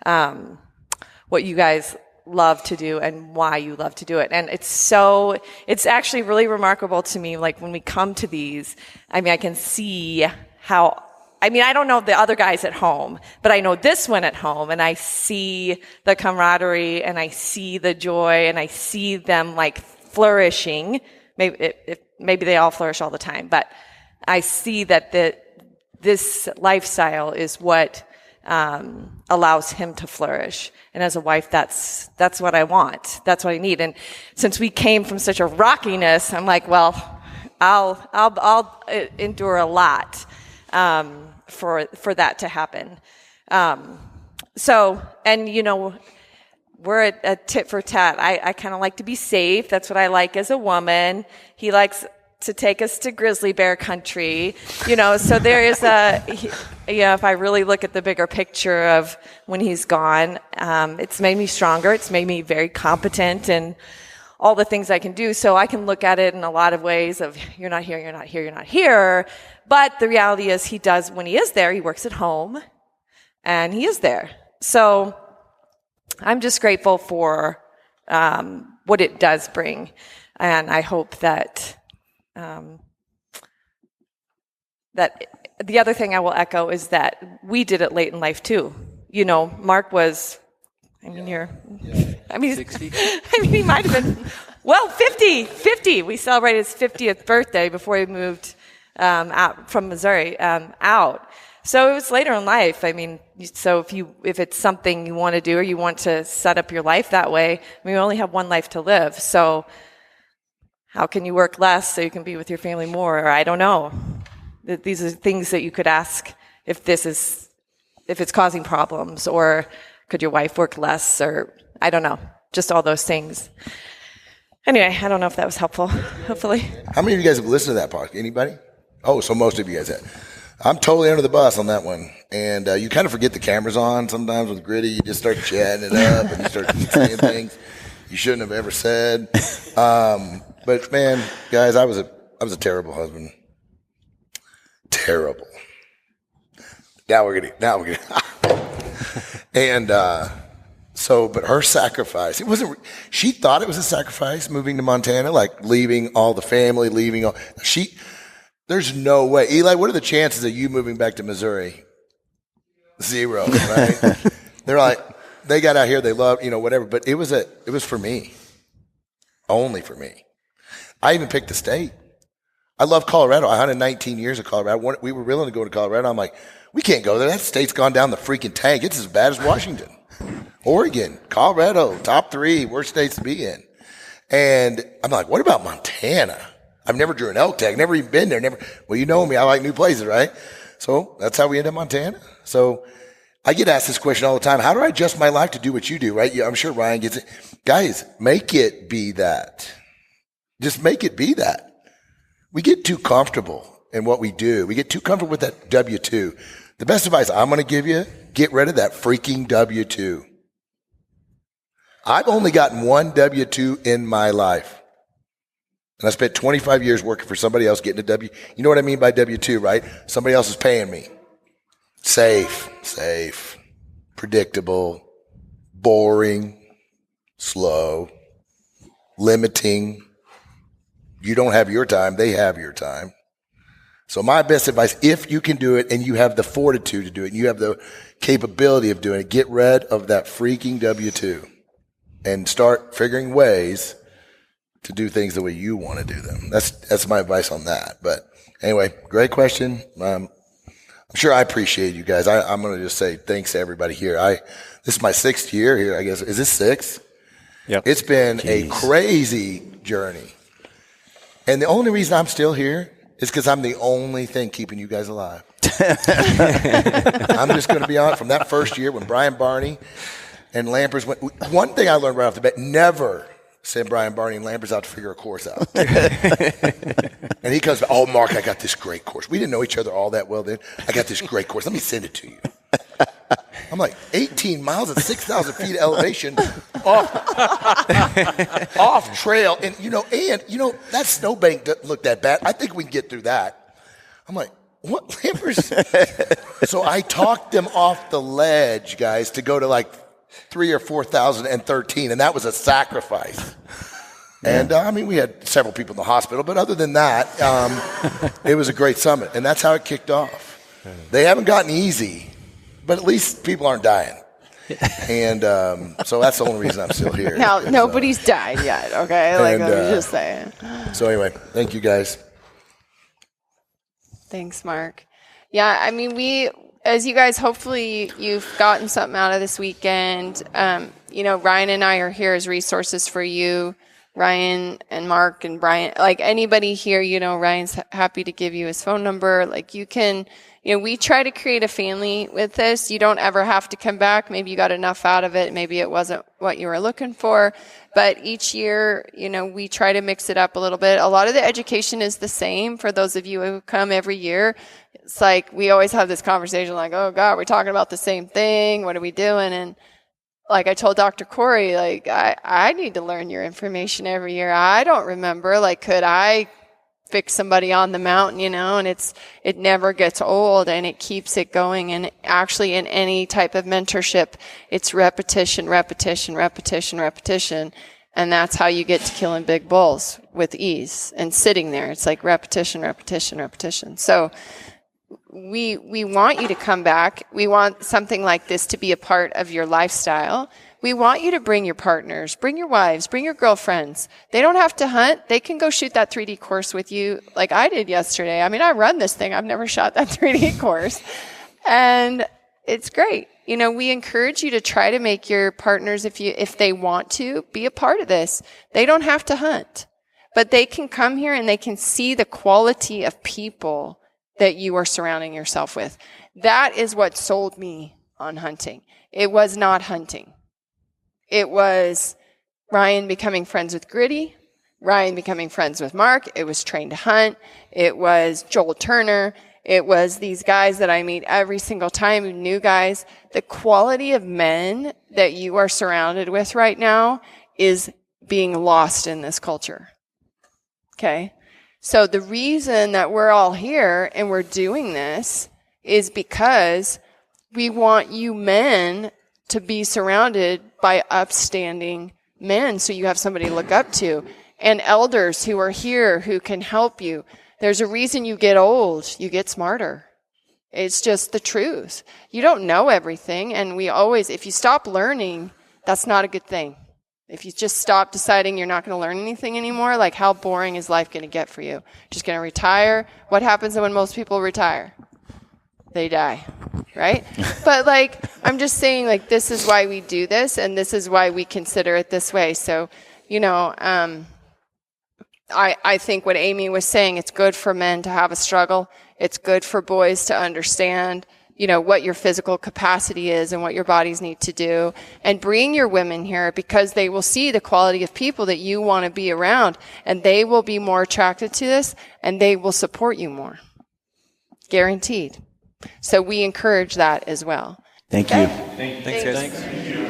what you guys love to do and why you love to do it. And it's actually really remarkable to me, like when we come to these, I can see how, I don't know the other guys at home, but I know this one at home, and I see the camaraderie, and I see the joy, and I see them like flourishing. Maybe they all flourish all the time, but I see that this lifestyle is what allows him to flourish. And as a wife, that's what I want. That's what I need. And since we came from such a rockiness, I'm like, well, I'll endure a lot for that to happen. So, and we're a tit for tat. I kind of like to be safe. That's what I like as a woman. He likes to take us to grizzly bear country, so there is if I really look at the bigger picture of when he's gone, it's made me stronger. It's made me very competent and all the things I can do. So I can look at it in a lot of ways of you're not here, you're not here, you're not here. But the reality is he does, when he is there, he works at home and he is there. So I'm just grateful for what it does bring. And I hope that that the other thing I will echo is that we did it late in life too. Mark was, 60. He might have been, 50. We celebrated his 50th birthday before he moved out from Missouri out. So it was later in life. So if it's something you want to do or you want to set up your life that way, we only have one life to live. So how can you work less so you can be with your family more? Or I don't know. These are things that you could ask if it's causing problems, or could your wife work less, or I don't know. Just all those things. Anyway, I don't know if that was helpful. Hopefully. How many of you guys have listened to that podcast? Anybody? Oh, so most of you guys have. I'm totally under the bus on that one. And you kind of forget the camera's on sometimes with Gritty. You just start chatting it up and you start saying things you shouldn't have ever said. But man, guys, I was a terrible husband. Terrible. Now we're getting and but her sacrifice, she thought it was a sacrifice moving to Montana, like leaving all the family, there's no way. Eli, what are the chances of you moving back to Missouri? 0, right? They're like, they got out here, they love, whatever, but it was for me. Only for me. I even picked the state. I love Colorado. I hunted 19 years of Colorado. We were willing to go to Colorado. I'm like, we can't go there. That state's gone down the freaking tank. It's as bad as Washington. Oregon, Colorado, top 3 worst states to be in. And I'm like, what about Montana? I've never drew an elk tag, never even been there. Well, you know me, I like new places, right? So that's how we end up in Montana. So I get asked this question all the time. How do I adjust my life to do what you do, right? I'm sure Ryan gets it. Guys, make it be that. Just make it be that. We get too comfortable in what we do. We get too comfortable with that W-2. The best advice I'm going to give you, get rid of that freaking W-2. I've only gotten one W-2 in my life. And I spent 25 years working for somebody else getting a W. You know what I mean by W-2, right? Somebody else is paying me. Safe, predictable, boring, slow, limiting. You don't have your time, they have your time. So my best advice, if you can do it and you have the fortitude to do it, and you have the capability of doing it, get rid of that freaking W-2 and start figuring ways to do things the way you want to do them. That's my advice on that. But anyway, great question. I'm sure I appreciate you guys. I'm going to just say thanks to everybody here. This is my 6th year here, I guess. Is this 6? Yep. It's been a crazy journey. And the only reason I'm still here is because I'm the only thing keeping you guys alive. I'm just going to be honest. From that first year when Brian Barney and Lampers went, one thing I learned right off the bat, never send Brian Barney and Lampers out to figure a course out. And he comes back, oh, Mark, I got this great course. We didn't know each other all that well then. I got this great course. Let me send it to you. I'm like, 18 miles at 6,000 feet elevation off trail. And that snowbank doesn't look that bad. I think we can get through that. I'm like, what, Lampers? So I talked them off the ledge, guys, to go to like 3,000 or 4,013, and that was a sacrifice. And we had several people in the hospital, but other than that, it was a great summit, and that's how it kicked off. They haven't gotten easy, but at least people aren't dying. And so that's the only reason I'm still here. Now, nobody's died yet, okay? Like, I'm just saying. So anyway, thank you guys. Thanks, Mark. Yeah, as you guys, hopefully you've gotten something out of this weekend. Ryan and I are here as resources for you. Ryan and Mark and Brian, like anybody here, Ryan's happy to give you his phone number. Like you can, we try to create a family with this. You don't ever have to come back. Maybe you got enough out of it. Maybe it wasn't what you were looking for. But each year, we try to mix it up a little bit. A lot of the education is the same for those of you who come every year. It's like we always have this conversation like, oh, God, we're talking about the same thing. What are we doing? And like I told Dr. Corey, like, I need to learn your information every year. I don't remember. Like, could I fix somebody on the mountain, and it never gets old and it keeps it going. And actually in any type of mentorship, it's repetition, repetition, repetition, repetition. And that's how you get to killing big bulls with ease and sitting there. It's like repetition, repetition, repetition. So we want you to come back. We want something like this to be a part of your lifestyle. We want you to bring your partners, bring your wives, bring your girlfriends. They don't have to hunt. They can go shoot that 3D course with you like I did yesterday. I mean, I run this thing. I've never shot that 3D course. And it's great. We encourage you to try to make your partners, if they want to, be a part of this. They don't have to hunt, but they can come here and they can see the quality of people that you are surrounding yourself with. That is what sold me on hunting. It was not hunting. It was Ryan becoming friends with Gritty, Ryan becoming friends with Mark. It was Train to Hunt. It was Joel Turner. It was these guys that I meet every single time, new guys. The quality of men that you are surrounded with right now is being lost in this culture. Okay? So the reason that we're all here and we're doing this is because we want you men to be surrounded by upstanding men so you have somebody to look up to, and elders who are here who can help you. There's a reason you get old. You get smarter. It's just the truth. You don't know everything, and if you stop learning, that's not a good thing. If you just stop deciding you're not going to learn anything anymore, like how boring is life going to get for you? Just going to retire? What happens when most people retire? They die, right? But I'm just saying, this is why we do this, and this is why we consider it this way. So, I think what Amy was saying, it's good for men to have a struggle. It's good for boys to understand, what your physical capacity is and what your bodies need to do. And bring your women here because they will see the quality of people that you want to be around, and they will be more attracted to this, and they will support you more. Guaranteed. So we encourage that as well. Thank okay? you. Thanks, guys. Thanks.